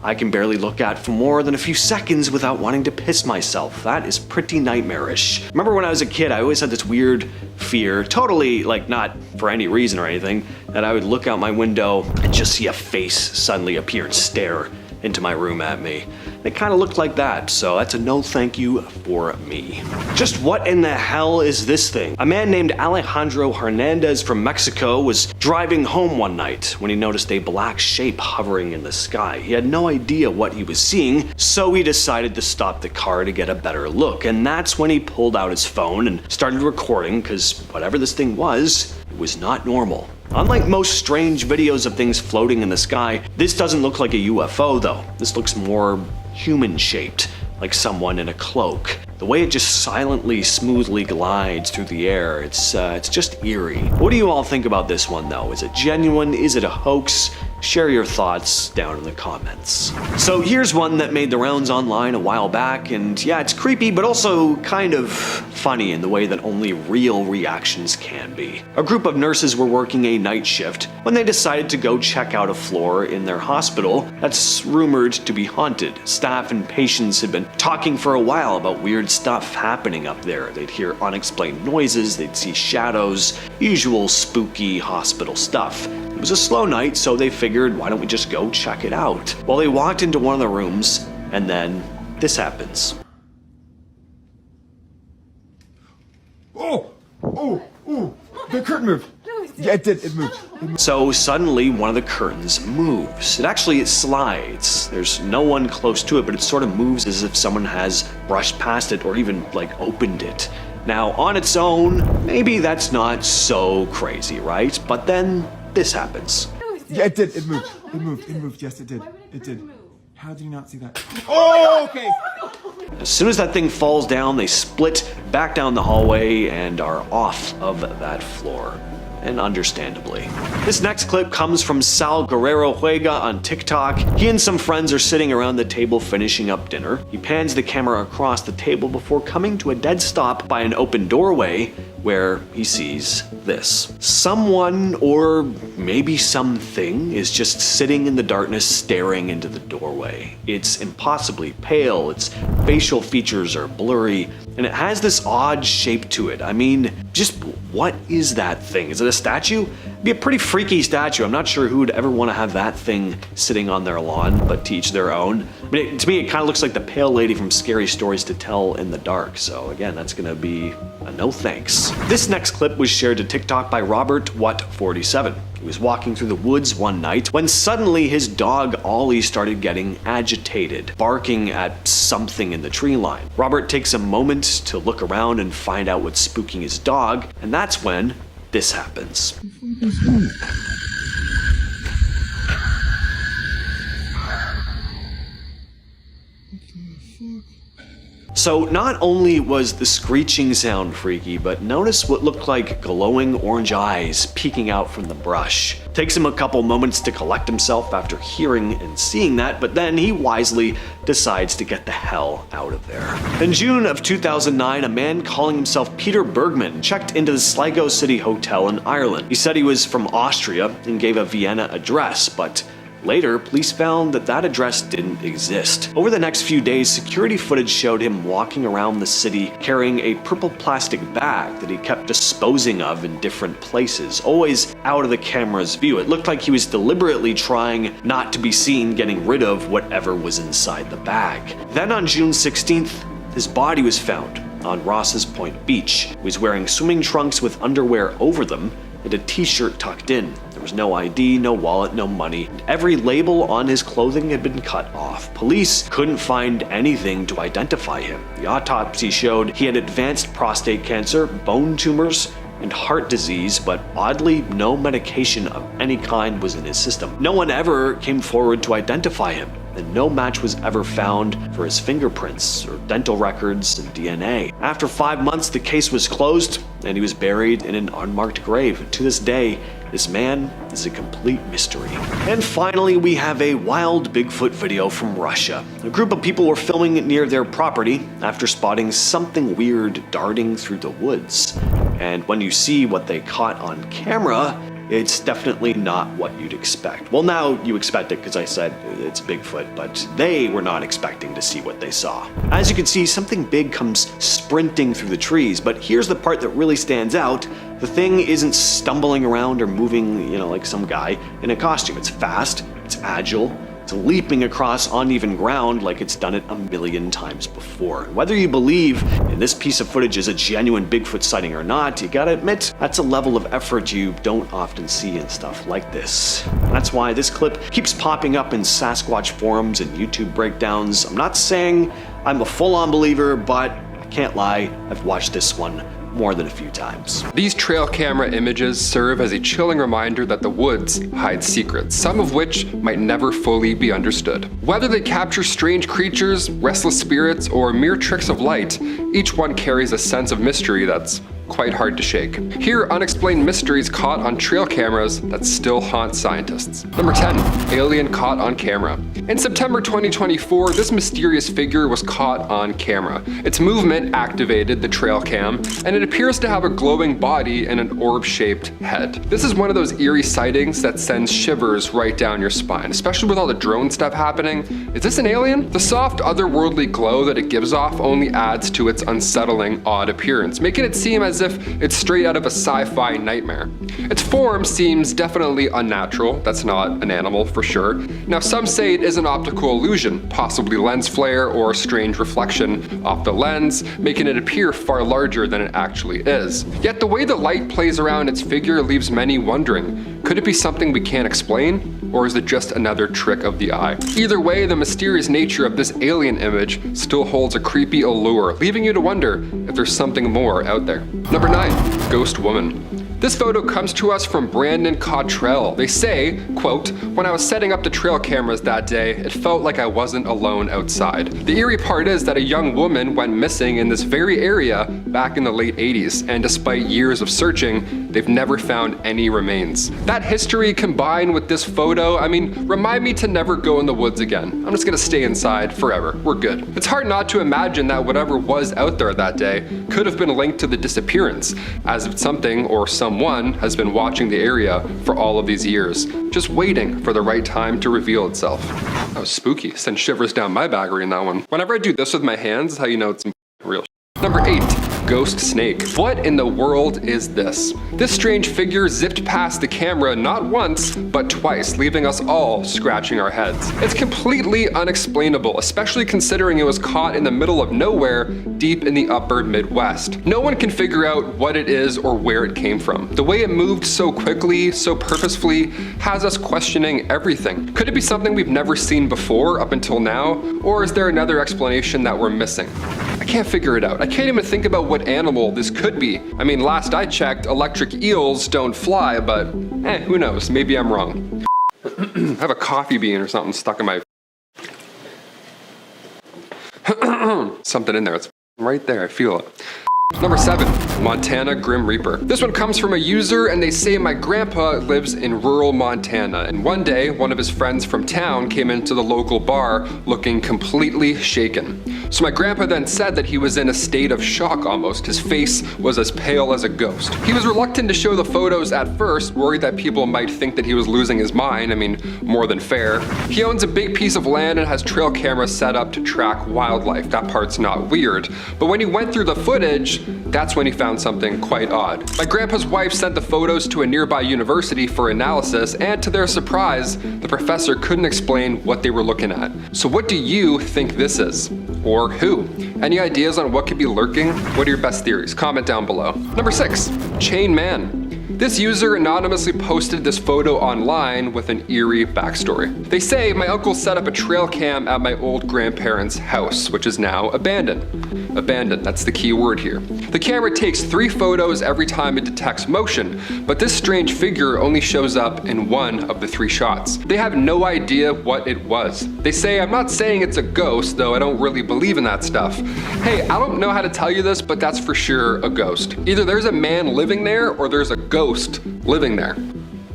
I can barely look at for more than a few seconds without wanting to piss myself. That is pretty nightmarish. Remember when I was a kid, I always had this weird fear, totally, like, not for any reason or anything, that I would look out my window and just see a face suddenly appear and stare into my room at me. It kind of looked like that, so that's a no thank you for me. Just what in the hell is this thing? A man named Alejandro Hernandez from Mexico was driving home one night when he noticed a black shape hovering in the sky. He had no idea what he was seeing, so he decided to stop the car to get a better look, and that's when he pulled out his phone and started recording, because whatever this thing was, it was not normal. Unlike most strange videos of things floating in the sky, this doesn't look like a UFO though. This looks more human-shaped, like someone in a cloak. The way it just silently, smoothly glides through the air, it's just eerie. What do you all think about this one though? Is it genuine? Is it a hoax? Share your thoughts down in the comments. So here's one that made the rounds online a while back, and yeah, it's creepy, but also kind of funny in the way that only real reactions can be. A group of nurses were working a night shift when they decided to go check out a floor in their hospital that's rumored to be haunted. Staff and patients had been talking for a while about weird stuff happening up there. They'd hear unexplained noises, they'd see shadows, usual spooky hospital stuff. It was a slow night, so they figured, why don't we just go check it out? Well, they walked into one of the rooms, and then this happens. Oh, the curtain moved. Yeah, it did, it moved. So suddenly one of the curtains moves. It slides. There's no one close to it, but it sort of moves as if someone has brushed past it or even like opened it. Now, on its own, maybe that's not so crazy, right? But then this happens. Yeah, it did, it moved. It moved, yes, it did. It did. How did he not see that? Oh, okay. As soon as that thing falls down, they split back down the hallway and are off of that floor. And understandably. This next clip comes from Sal Guerrero Juega on TikTok. He and some friends are sitting around the table finishing up dinner. He pans the camera across the table before coming to a dead stop by an open doorway where he sees this. Someone, or maybe something, is just sitting in the darkness staring into the doorway. It's impossibly pale, its facial features are blurry, and it has this odd shape to it. I mean, just what is that thing? Is it a statue? It'd be a pretty freaky statue. I'm not sure who would ever want to have that thing sitting on their lawn, but to each their own. I mean, to me, it kind of looks like the pale lady from Scary Stories to Tell in the Dark. So again, that's gonna be a no thanks. This next clip was shared to TikTok by Robert What 47. He was walking through the woods one night when suddenly his dog Ollie started getting agitated, barking at something in the tree line. Robert takes a moment to look around and find out what's spooking his dog, and that's when this happens. So not only was the screeching sound freaky, but notice what looked like glowing orange eyes peeking out from the brush. Takes him a couple moments to collect himself after hearing and seeing that, but then he wisely decides to get the hell out of there. In June of 2009, a man calling himself Peter Bergman checked into the Sligo City Hotel in Ireland. He said he was from Austria and gave a Vienna address, but later, police found that that address didn't exist. Over the next few days, security footage showed him walking around the city carrying a purple plastic bag that he kept disposing of in different places, always out of the camera's view. It looked like he was deliberately trying not to be seen getting rid of whatever was inside the bag. Then on June 16th, his body was found on Ross's Point Beach. He was wearing swimming trunks with underwear over them and a t-shirt tucked in. There was no ID, no wallet, no money. Every label on his clothing had been cut off. Police couldn't find anything to identify him. The autopsy showed he had advanced prostate cancer, bone tumors, and heart disease, but oddly, no medication of any kind was in his system. No one ever came forward to identify him, and no match was ever found for his fingerprints or dental records and DNA. After 5 months, the case was closed, and he was buried in an unmarked grave. To this day, this man is a complete mystery. And finally, we have a wild Bigfoot video from Russia. A group of people were filming near their property after spotting something weird darting through the woods. And when you see what they caught on camera, it's definitely not what you'd expect. Well, now you expect it because I said it's Bigfoot, but they were not expecting to see what they saw. As you can see, something big comes sprinting through the trees, but here's the part that really stands out. The thing isn't stumbling around or moving, like some guy in a costume. It's fast, it's agile, it's leaping across uneven ground like it's done it a million times before. And whether you believe in this piece of footage is a genuine Bigfoot sighting or not, you gotta admit, that's a level of effort you don't often see in stuff like this. And that's why this clip keeps popping up in Sasquatch forums and YouTube breakdowns. I'm not saying I'm a full-on believer, but I can't lie, I've watched this one more than a few times. These trail camera images serve as a chilling reminder that the woods hide secrets, some of which might never fully be understood. Whether they capture strange creatures, restless spirits, or mere tricks of light, each one carries a sense of mystery that's quite hard to shake. Here are unexplained mysteries caught on trail cameras that still haunt scientists. Number 10, alien caught on camera. In September 2024, this mysterious figure was caught on camera. Its movement activated the trail cam, and it appears to have a glowing body and an orb-shaped head. This is one of those eerie sightings that sends shivers right down your spine, especially with all the drone stuff happening. Is this an alien? The soft, otherworldly glow that it gives off only adds to its unsettling, odd appearance, making it seem as if it's straight out of a sci-fi nightmare. Its form seems definitely unnatural. That's not an animal for sure. Now, some say it is an optical illusion, possibly lens flare or a strange reflection off the lens, making it appear far larger than it actually is. Yet the way the light plays around its figure leaves many wondering, could it be something we can't explain? Or is it just another trick of the eye? Either way, the mysterious nature of this alien image still holds a creepy allure, leaving you to wonder if there's something more out there. Number 9, Ghost Woman. This photo comes to us from Brandon Cottrell. They say, quote, "When I was setting up the trail cameras that day, it felt like I wasn't alone outside." The eerie part is that a young woman went missing in this very area back in the late 80s, and despite years of searching, they've never found any remains. That history combined with this photo, I mean, remind me to never go in the woods again. I'm just gonna stay inside forever. We're good. It's hard not to imagine that whatever was out there that day could have been linked to the disappearance, as if something or someone has been watching the area for all of these years, just waiting for the right time to reveal itself. That was spooky. Sent shivers down my back reading that one. Whenever I do this with my hands, how you know it's real. Number 8. Ghost snake. What in the world is this? This strange figure zipped past the camera not once, but twice, leaving us all scratching our heads. It's completely unexplainable, especially considering it was caught in the middle of nowhere, deep in the upper Midwest. No one can figure out what it is or where it came from. The way it moved so quickly, so purposefully, has us questioning everything. Could it be something we've never seen before up until now? Or is there another explanation that we're missing? I can't figure it out. I can't even think about what animal this could be. I mean, last I checked, electric eels don't fly, but who knows? Maybe I'm wrong. I have a coffee bean or something stuck in my... something in there. It's right there. I feel it. Number 7. Montana Grim Reaper. This one comes from a user, and they say my grandpa lives in rural Montana, and one day one of his friends from town came into the local bar looking completely shaken. So my grandpa then said that he was in a state of shock almost. His face was as pale as a ghost. He was reluctant to show the photos at first, worried that people might think that he was losing his mind. I mean, more than fair. He owns a big piece of land and has trail cameras set up to track wildlife. That part's not weird. But when he went through the footage, that's when he found something quite odd. My grandpa's wife sent the photos to a nearby university for analysis, and to their surprise, the professor couldn't explain what they were looking at. So what do you think this is? Or who? Any ideas on what could be lurking? What are your best theories? Comment down below. Number 6. Chain Man. This user anonymously posted this photo online with an eerie backstory. They say, my uncle set up a trail cam at my old grandparents' house, which is now abandoned. Abandoned, that's the key word here. The camera takes 3 photos every time it detects motion, but this strange figure only shows up in 1 of the 3 shots. They have no idea what it was. They say, I'm not saying it's a ghost, though I don't really believe in that stuff. Hey, I don't know how to tell you this, but that's for sure a ghost. Either there's a man living there, or there's a ghost living there.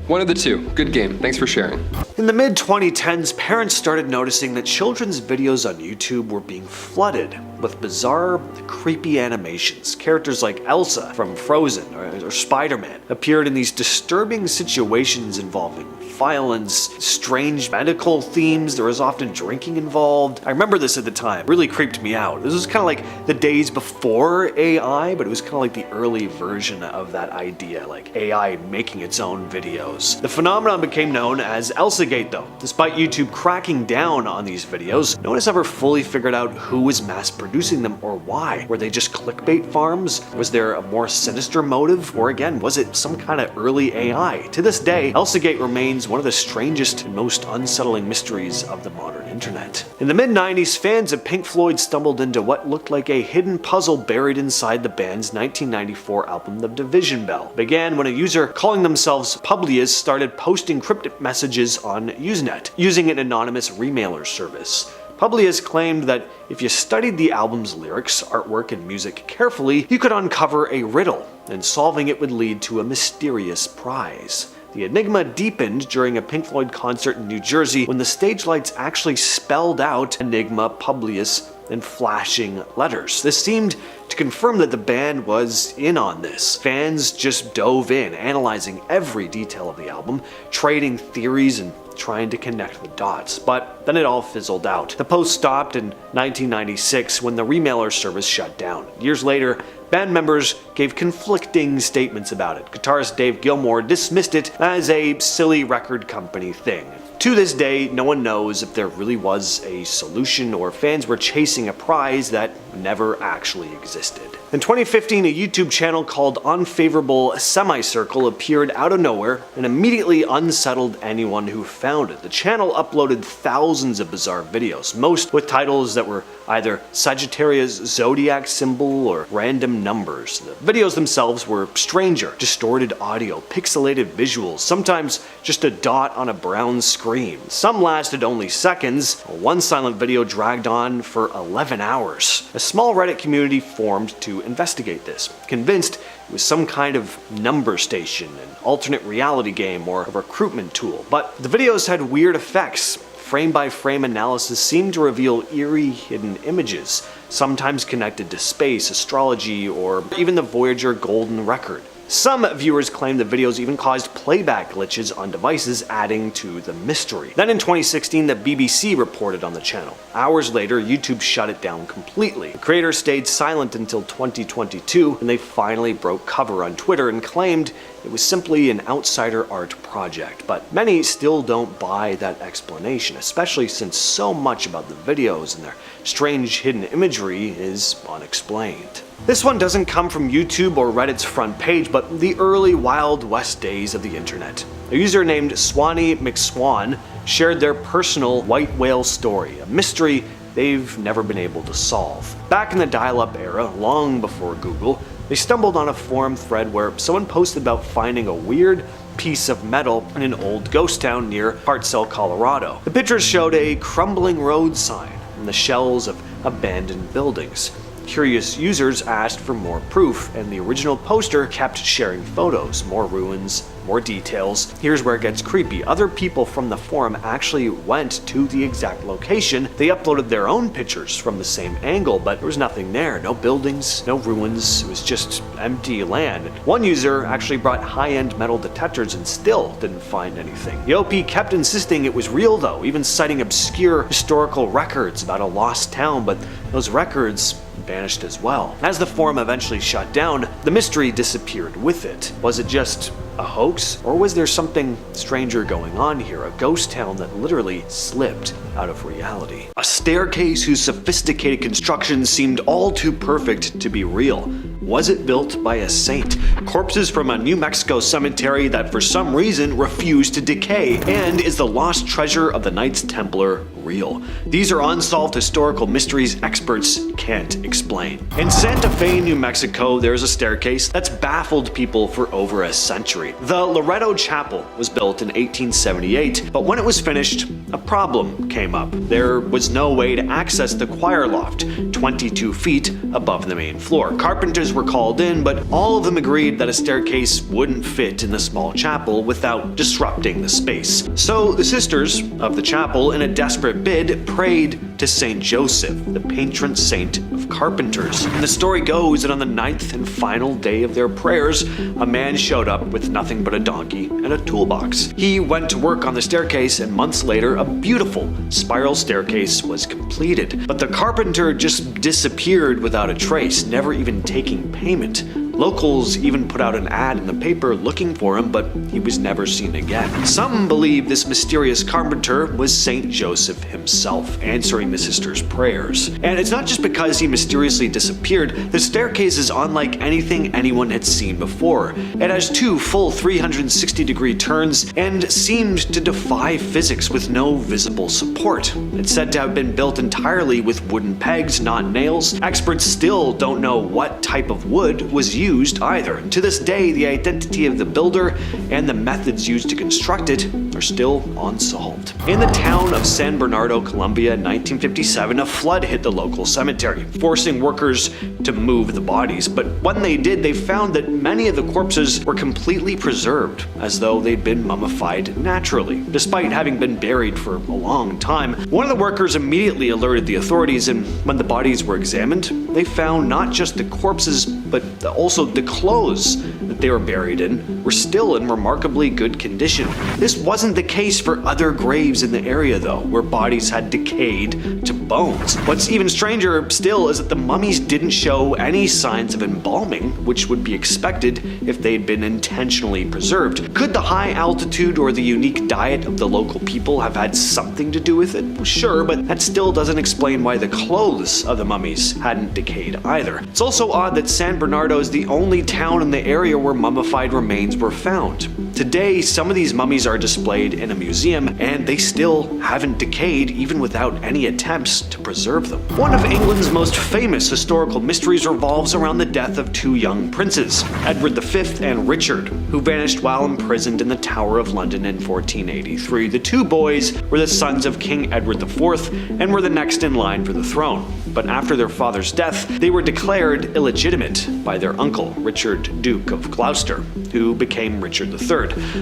One of the two. Good game. Thanks for sharing. In the mid-2010s, parents started noticing that children's videos on YouTube were being flooded with bizarre, creepy animations. Characters like Elsa from Frozen or Spider-Man appeared in these disturbing situations involving violence, strange medical themes. There was often drinking involved. I remember this at the time. It really creeped me out. This was kind of like the days before AI, but it was kind of like the early version of that idea, like AI making its own videos. The phenomenon became known as Elsagate though. Despite YouTube cracking down on these videos, no one has ever fully figured out who was mass producing them or why. Were they just clickbait farms? Was there a more sinister motive? Or again, was it some kind of early AI? To this day, Elsagate remains one of the strangest and most unsettling mysteries of the modern internet. In the mid-90s, fans of Pink Floyd stumbled into what looked like a hidden puzzle buried inside the band's 1994 album The Division Bell. It began when a user calling themselves Publius started posting cryptic messages on Usenet, using an anonymous remailer service. Publius claimed that if you studied the album's lyrics, artwork, and music carefully, you could uncover a riddle, and solving it would lead to a mysterious prize. The enigma deepened during a Pink Floyd concert in New Jersey when the stage lights actually spelled out Enigma Publius in flashing letters. This seemed to confirm that the band was in on this. Fans just dove in, analyzing every detail of the album, trading theories and trying to connect the dots, but then it all fizzled out. The post stopped in 1996 when the remailer service shut down. Years later, band members gave conflicting statements about it. Guitarist Dave Gilmour dismissed it as a silly record company thing. To this day, no one knows if there really was a solution or fans were chasing a prize that never actually existed. In 2015, a YouTube channel called Unfavorable Semicircle appeared out of nowhere and immediately unsettled anyone who found it. The channel uploaded thousands of bizarre videos, most with titles that were either Sagittarius zodiac symbol or random numbers. The videos themselves were stranger, distorted audio, pixelated visuals, sometimes just a dot on a brown screen. Some lasted only seconds. One silent video dragged on for 11 hours. A small Reddit community formed to investigate this, convinced it was some kind of number station, an alternate reality game, or a recruitment tool. But the videos had weird effects. Frame-by-frame analysis seemed to reveal eerie hidden images, sometimes connected to space, astrology, or even the Voyager Golden Record. Some viewers claimed the videos even caused playback glitches on devices, adding to the mystery. Then in 2016, the BBC reported on the channel. Hours later, YouTube shut it down completely. The creator stayed silent until 2022, and they finally broke cover on Twitter and claimed it was simply an outsider art project. But many still don't buy that explanation, especially since so much about the videos and their strange hidden imagery is unexplained. This one doesn't come from YouTube or Reddit's front page, but the early Wild West days of the internet. A user named Swanee McSwan shared their personal white whale story, a mystery they've never been able to solve. Back in the dial-up era, long before Google, they stumbled on a forum thread where someone posted about finding a weird piece of metal in an old ghost town near Hartselle, Colorado. The pictures showed a crumbling road sign and the shells of abandoned buildings. Curious users asked for more proof, and the original poster kept sharing photos, more ruins, more details. Here's where it gets creepy. Other people from the forum actually went to the exact location. They uploaded their own pictures from the same angle, but there was nothing there. No buildings, no ruins. It was just empty land. One user actually brought high-end metal detectors and still didn't find anything. The OP kept insisting it was real though, even citing obscure historical records about a lost town, but those records vanished as well. As the forum eventually shut down, the mystery disappeared with it. Was it just a hoax? Or was there something stranger going on here? A ghost town that literally slipped out of reality. A staircase whose sophisticated construction seemed all too perfect to be real. Was it built by a saint? Corpses from a New Mexico cemetery that for some reason refused to decay? And is the lost treasure of the Knights Templar real? These are unsolved historical mysteries experts can't explain. In Santa Fe, New Mexico, there's a staircase that's baffled people for over a century. The Loretto Chapel was built in 1878, but when it was finished, a problem came up. There was no way to access the choir loft, 22 feet above the main floor. Carpenters were called in, but all of them agreed that a staircase wouldn't fit in the small chapel without disrupting the space. So the sisters of the chapel, in a desperate bid, prayed to Saint Joseph, the patron saint of carpenters. And the story goes that on the 9th and final day of their prayers, a man showed up with nothing but a donkey and a toolbox. He went to work on the staircase, and months later, a beautiful spiral staircase was completed. But the carpenter just disappeared without a trace, never even taking payment. Locals even put out an ad in the paper looking for him, but he was never seen again. Some believe this mysterious carpenter was Saint Joseph himself, answering the sisters' prayers. And it's not just because he mysteriously disappeared. The staircase is unlike anything anyone had seen before. It has 2 full 360-degree turns and seemed to defy physics with no visible support. It's said to have been built entirely with wooden pegs, not nails. Experts still don't know what type of wood was used either. And to this day, the identity of the builder and the methods used to construct it are still unsolved. In the town of San Bernardo, Colombia in 1957, a flood hit the local cemetery, forcing workers to move the bodies. But when they did, they found that many of the corpses were completely preserved, as though they'd been mummified naturally, despite having been buried for a long time. One of the workers immediately alerted the authorities, and when the bodies were examined, they found not just the corpses, but also the clothes that they were buried in were still in remarkably good condition. This wasn't the case for other graves in the area though, where bodies had decayed to bones. What's even stranger still is that the mummies didn't show any signs of embalming, which would be expected if they'd been intentionally preserved. Could the high altitude or the unique diet of the local people have had something to do with it? Sure, but that still doesn't explain why the clothes of the mummies hadn't decayed either. It's also odd that San Bernardo is the only town in the area where mummified remains were found. Today, some of these mummies are displayed in a museum, and they still haven't decayed even without any attempts to preserve them. One of England's most famous historical mysteries revolves around the death of two young princes, Edward V and Richard, who vanished while imprisoned in the Tower of London in 1483. The two boys were the sons of King Edward IV and were the next in line for the throne. But after their father's death, they were declared illegitimate by their uncle, Richard, Duke of Gloucester, who became Richard III.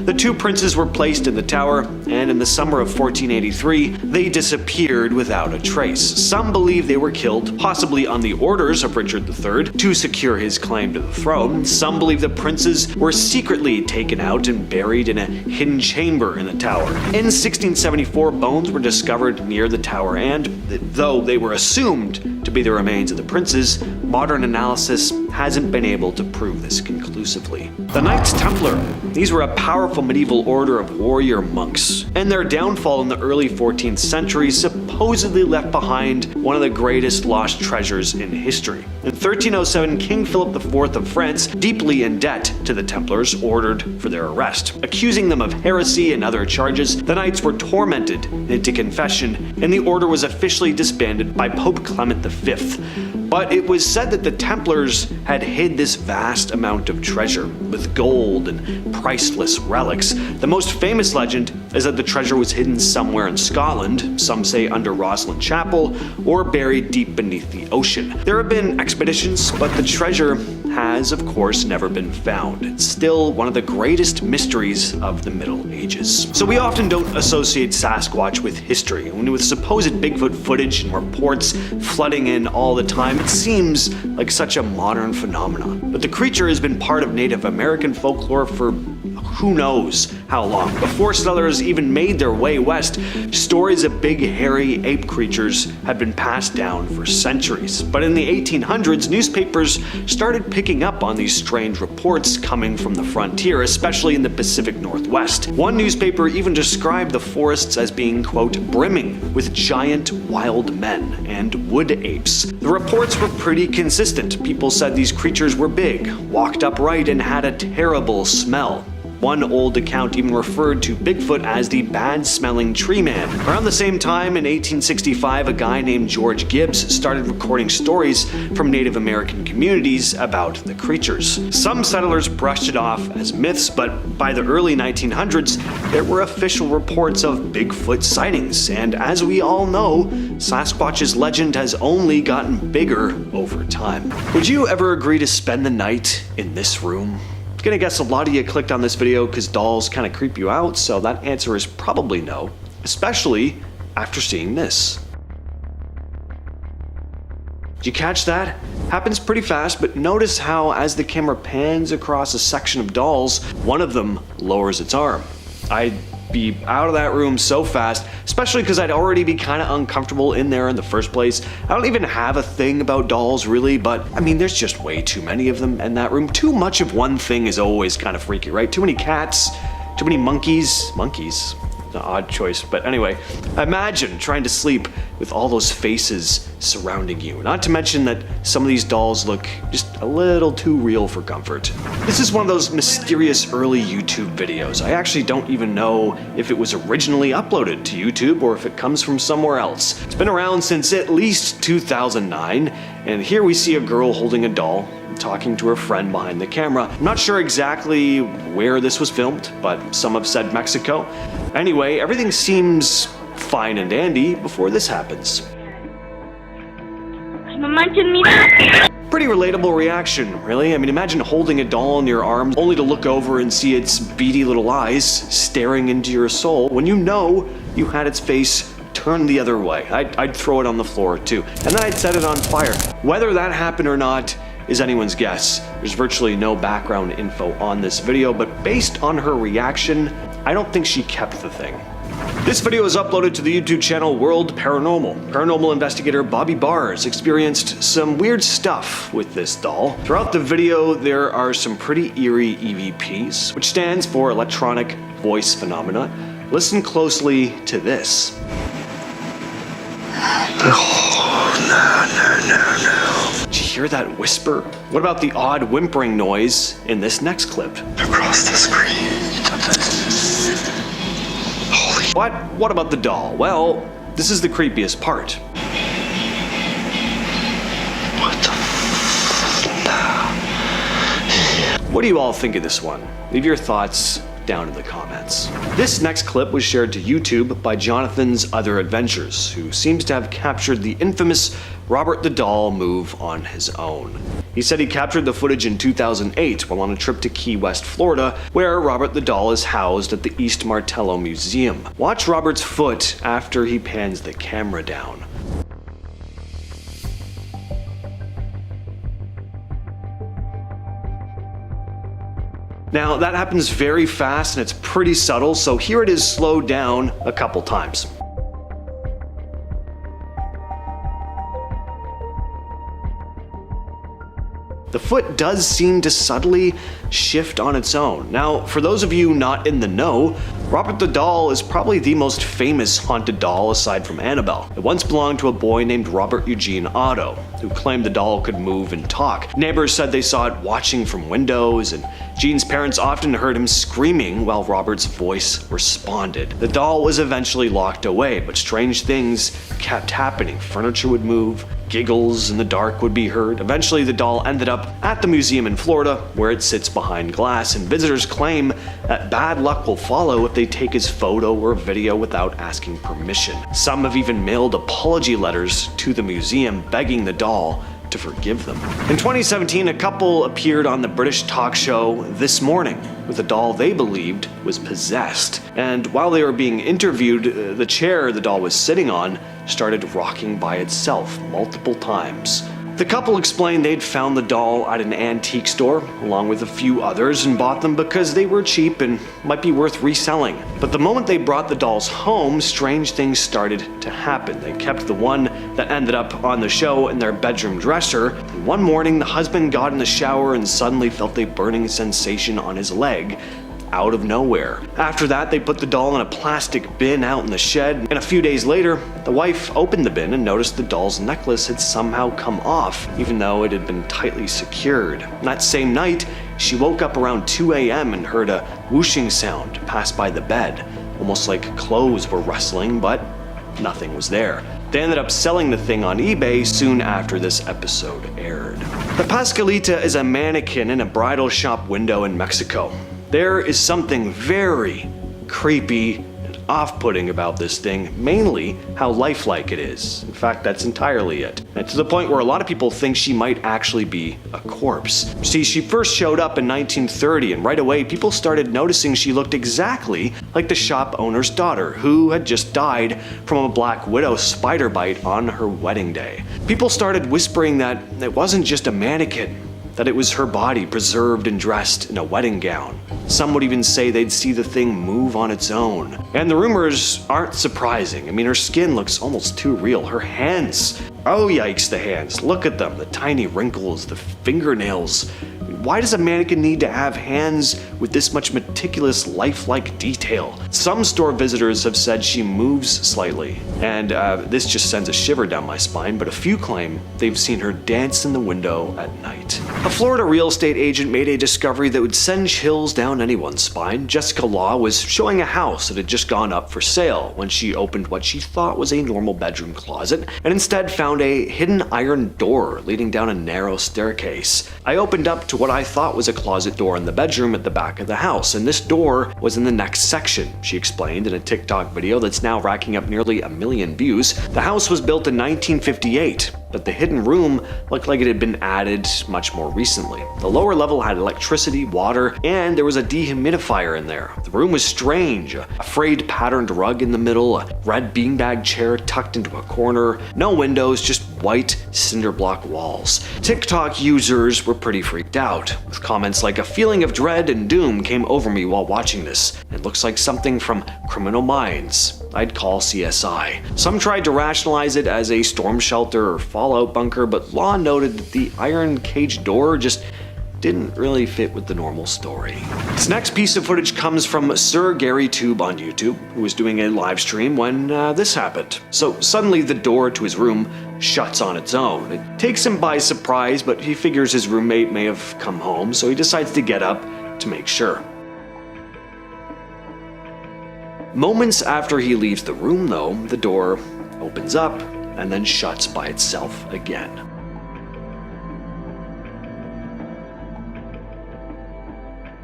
The two princes were placed in the tower, and in the summer of 1483, they disappeared without a trace. Some believe they were killed, possibly on the orders of Richard III, to secure his claim to the throne. Some believe the princes were secretly taken out and buried in a hidden chamber in the tower. In 1674, bones were discovered near the tower, and though they were assumed to be the remains of the princes, modern analysis hasn't been able to prove this conclusively. The Knights Templar. These were a powerful medieval order of warrior monks, and their downfall in the early 14th century supposedly left behind one of the greatest lost treasures in history. In 1307, King Philip IV of France, deeply in debt to the Templars, ordered for their arrest. Accusing them of heresy and other charges, the knights were tormented into confession, and the order was officially disbanded by Pope Clement V. But it was said that the Templars had hid this vast amount of treasure, with gold and priceless relics. The most famous legend is that the treasure was hidden somewhere in Scotland, some say under Rosslyn Chapel, or buried deep beneath the ocean. There have been expeditions, but the treasure has, of course, never been found. It's still one of the greatest mysteries of the Middle Ages. So we often don't associate Sasquatch with history, and with supposed Bigfoot footage and reports flooding in all the time, it seems like such a modern phenomenon. But the creature has been part of Native American folklore for who knows how long. Before settlers even made their way west, stories of big hairy ape creatures had been passed down for centuries. But in the 1800s, newspapers started picking up on these strange reports coming from the frontier, especially in the Pacific Northwest. One newspaper even described the forests as being, quote, brimming with giant wild men and wood apes. The reports were pretty consistent. People said these creatures were big, walked upright, and had a terrible smell. One old account even referred to Bigfoot as the bad-smelling tree man. Around the same time, in 1865, a guy named George Gibbs started recording stories from Native American communities about the creatures. Some settlers brushed it off as myths, but by the early 1900s, there were official reports of Bigfoot sightings. And as we all know, Sasquatch's legend has only gotten bigger over time. Would you ever agree to spend the night in this room? I'm gonna guess a lot of you clicked on this video because dolls kind of creep you out, so that answer is probably no, especially after seeing this. Did you catch that? Happens pretty fast, but notice how as the camera pans across a section of dolls, one of them lowers its arm. I'd be out of that room so fast, especially because I'd already be kind of uncomfortable in there in the first place. I don't even have a thing about dolls really, but I mean there's just way too many of them in that room. Too much of one thing is always kind of freaky, right? Too many cats, too many monkeys. Monkeys? An odd choice, but anyway, imagine trying to sleep with all those faces surrounding you. Not to mention that some of these dolls look just a little too real for comfort. This is one of those mysterious early YouTube videos. I actually don't even know if it was originally uploaded to YouTube or if it comes from somewhere else. It's been around since at least 2009, and here we see a girl holding a doll, talking to her friend behind the camera. I'm not sure exactly where this was filmed, but some have said Mexico. Anyway, everything seems fine and dandy before this happens. Pretty relatable reaction, really. I mean, imagine holding a doll in your arms only to look over and see its beady little eyes staring into your soul when you know you had its face turned the other way. I'd throw it on the floor too, and then I'd set it on fire. Whether that happened or not is anyone's guess. There's virtually no background info on this video, but based on her reaction, I don't think she kept the thing. This video is uploaded to the YouTube channel World Paranormal. Paranormal investigator Bobby Bars experienced some weird stuff with this doll. Throughout the video, there are some pretty eerie EVPs, which stands for electronic voice phenomena. Listen closely to this. No. Did you hear that whisper? What about the odd whimpering noise in this next clip? Across the screen. What about the doll? Well, this is the creepiest part. What do you all think of this one? Leave your thoughts down in the comments. This next clip was shared to YouTube by Jonathan's Other Adventures, who seems to have captured the infamous Robert the Doll move on his own. He said he captured the footage in 2008 while on a trip to Key West, Florida, where Robert the Doll is housed at the East Martello Museum. Watch Robert's foot after he pans the camera down. Now, that happens very fast and it's pretty subtle, so here it is slowed down a couple times. The foot does seem to subtly shift on its own. Now, for those of you not in the know, Robert the Doll is probably the most famous haunted doll aside from Annabelle. It once belonged to a boy named Robert Eugene Otto, who claimed the doll could move and talk. Neighbors said they saw it watching from windows, and Gene's parents often heard him screaming while Robert's voice responded. The doll was eventually locked away, but strange things kept happening. Furniture would move, giggles in the dark would be heard. Eventually, the doll ended up at the museum in Florida, where it sits behind glass, and visitors claim that bad luck will follow if they take his photo or video without asking permission. Some have even mailed apology letters to the museum begging the doll to forgive them. In 2017, a couple appeared on the British talk show This Morning with a doll they believed was possessed. And while they were being interviewed, the chair the doll was sitting on started rocking by itself multiple times. The couple explained they'd found the doll at an antique store, along with a few others, and bought them because they were cheap and might be worth reselling. But the moment they brought the dolls home, strange things started to happen. They kept the one that ended up on the show in their bedroom dresser, and one morning the husband got in the shower and suddenly felt a burning sensation on his leg, out of nowhere. After that, they put the doll in a plastic bin out in the shed, and a few days later, the wife opened the bin and noticed the doll's necklace had somehow come off, even though it had been tightly secured. And that same night, she woke up around 2 a.m. and heard a whooshing sound pass by the bed, almost like clothes were rustling, but nothing was there. They ended up selling the thing on eBay soon after this episode aired. The Pascalita is a mannequin in a bridal shop window in Mexico. There is something very creepy and off-putting about this thing, mainly how lifelike it is. In fact, that's entirely it. And to the point where a lot of people think she might actually be a corpse. See, she first showed up in 1930, and right away people started noticing she looked exactly like the shop owner's daughter, who had just died from a black widow spider bite on her wedding day. People started whispering that it wasn't just a mannequin, that it was her body preserved and dressed in a wedding gown. Some would even say they'd see the thing move on its own. And the rumors aren't surprising. I mean, her skin looks almost too real. Her hands, oh yikes, the hands. Look at them, the tiny wrinkles, the fingernails. Why does a mannequin need to have hands with this much meticulous, lifelike detail? Some store visitors have said she moves slightly, and this just sends a shiver down my spine, but a few claim they've seen her dance in the window at night. A Florida real estate agent made a discovery that would send chills down anyone's spine. Jessica Law was showing a house that had just gone up for sale when she opened what she thought was a normal bedroom closet, and instead found a hidden iron door leading down a narrow staircase. I opened up to what I thought was a closet door in the bedroom at the back of the house, and this door was in the next section, she explained in a TikTok video that's now racking up nearly 1 million views. The house was built in 1958. but the hidden room looked like it had been added much more recently. The lower level had electricity, water, and there was a dehumidifier in there. The room was strange. A frayed patterned rug in the middle, a red beanbag chair tucked into a corner, no windows, just white cinder block walls. TikTok users were pretty freaked out, with comments like, "A feeling of dread and doom came over me while watching this. It looks like something from Criminal Minds. I'd call CSI." Some tried to rationalize it as a storm shelter or fallout bunker, but Law noted that the iron cage door just didn't really fit with the normal story. This next piece of footage comes from Sir Gary Tube on YouTube, who was doing a live stream when this happened. So suddenly the door to his room shuts on its own. It takes him by surprise, but he figures his roommate may have come home, so he decides to get up to make sure. Moments after he leaves the room, though, the door opens up and then shuts by itself again.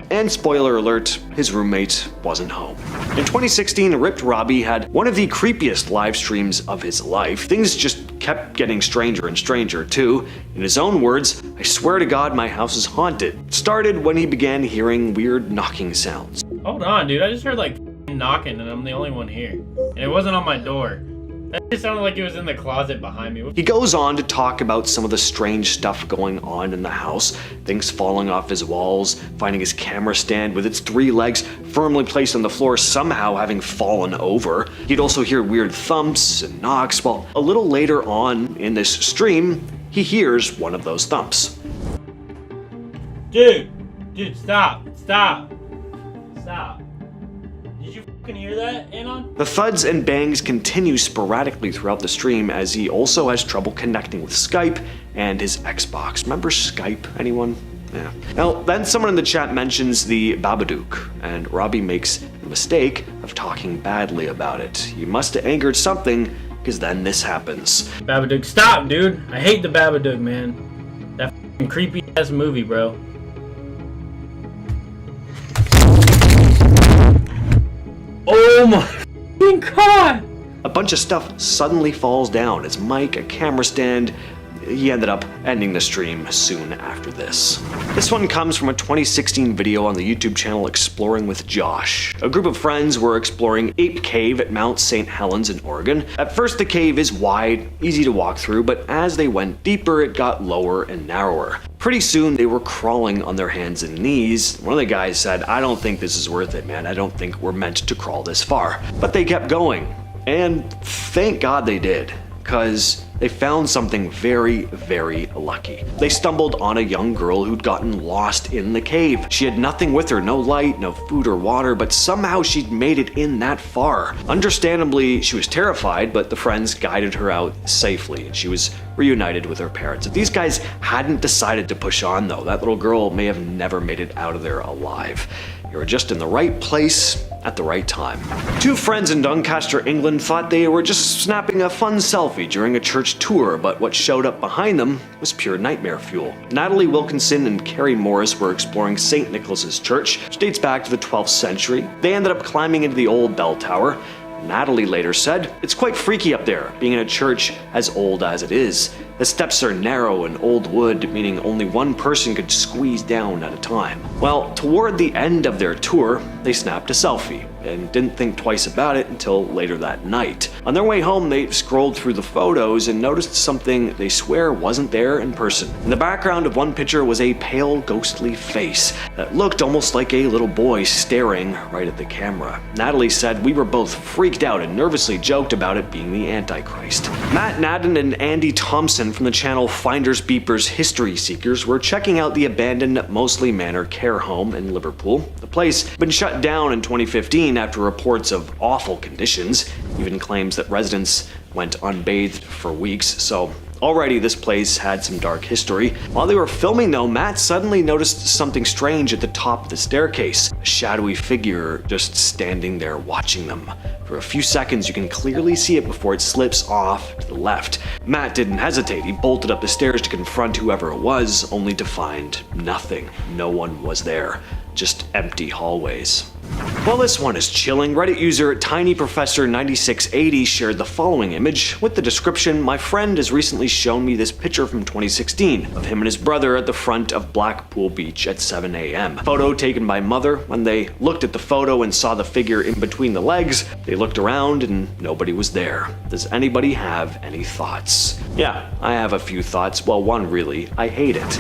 And spoiler alert, his roommate wasn't home. In 2016, Ripped Robbie had one of the creepiest live streams of his life. Things just kept getting stranger and stranger too. In his own words, "I swear to God my house is haunted." It started when he began hearing weird knocking sounds. Hold on, dude. I just heard like knocking and I'm the only one here. And it wasn't on my door. That just sounded like it was in the closet behind me. He goes on to talk about some of the strange stuff going on in the house, things falling off his walls, finding his camera stand with its 3 legs firmly placed on the floor somehow having fallen over. He'd also hear weird thumps and knocks, while a little later on in this stream, he hears one of those thumps. Dude, stop. Did you fucking hear that, Anon? The thuds and bangs continue sporadically throughout the stream as he also has trouble connecting with Skype and his Xbox. Remember Skype, anyone? Yeah. Now, then someone in the chat mentions the Babadook, and Robbie makes the mistake of talking badly about it. You must have angered something, because then this happens. Babadook, stop, dude. I hate the Babadook, man. That fucking creepy ass movie, bro. Oh my fucking God! A bunch of stuff suddenly falls down. His mic, a camera stand. He ended up ending the stream soon after this. This one comes from a 2016 video on the YouTube channel Exploring with Josh. A group of friends were exploring Ape Cave at Mount St. Helens in Oregon. At first the cave is wide, easy to walk through, but as they went deeper it got lower and narrower. Pretty soon they were crawling on their hands and knees. One of the guys said, "I don't think this is worth it, man. I don't think we're meant to crawl this far." But they kept going. And thank God they did, because they found something very, very lucky. They stumbled on a young girl who'd gotten lost in the cave. She had nothing with her, no light, no food or water, but somehow she'd made it in that far. Understandably, she was terrified, but the friends guided her out safely, and she was reunited with her parents. If these guys hadn't decided to push on, though, that little girl may have never made it out of there alive. You were just in the right place at the right time. 2 friends in Doncaster, England thought they were just snapping a fun selfie during a church tour, but what showed up behind them was pure nightmare fuel. Natalie Wilkinson and Carrie Morris were exploring St. Nicholas's Church, which dates back to the 12th century. They ended up climbing into the old bell tower. Natalie later said, "It's quite freaky up there, being in a church as old as it is. The steps are narrow and old wood, meaning only one person could squeeze down at a time." Well, toward the end of their tour, they snapped a selfie and didn't think twice about it until later that night. On their way home, they scrolled through the photos and noticed something they swear wasn't there in person. In the background of one picture was a pale, ghostly face that looked almost like a little boy staring right at the camera. Natalie said, "We were both freaked out and nervously joked about it being the Antichrist." Matt Nadden and Andy Thompson from the channel Finders Beepers History Seekers were checking out the abandoned Moseley Manor care home in Liverpool. The place had been shut down in 2015 after reports of awful conditions, even claims that residents went unbathed for weeks, so already this place had some dark history. While they were filming though, Matt suddenly noticed something strange at the top of the staircase. A shadowy figure just standing there watching them. For a few seconds you can clearly see it before it slips off to the left. Matt didn't hesitate. He bolted up the stairs to confront whoever it was, only to find nothing. No one was there. Just empty hallways. Well, this one is chilling. Reddit user TinyProfessor9680 shared the following image with the description, "My friend has recently shown me this picture from 2016 of him and his brother at the front of Blackpool Beach at 7 a.m. Photo taken by mother. When they looked at the photo and saw the figure in between the legs, they looked around and nobody was there. Does anybody have any thoughts?" Yeah, I have a few thoughts. Well, one really. I hate it.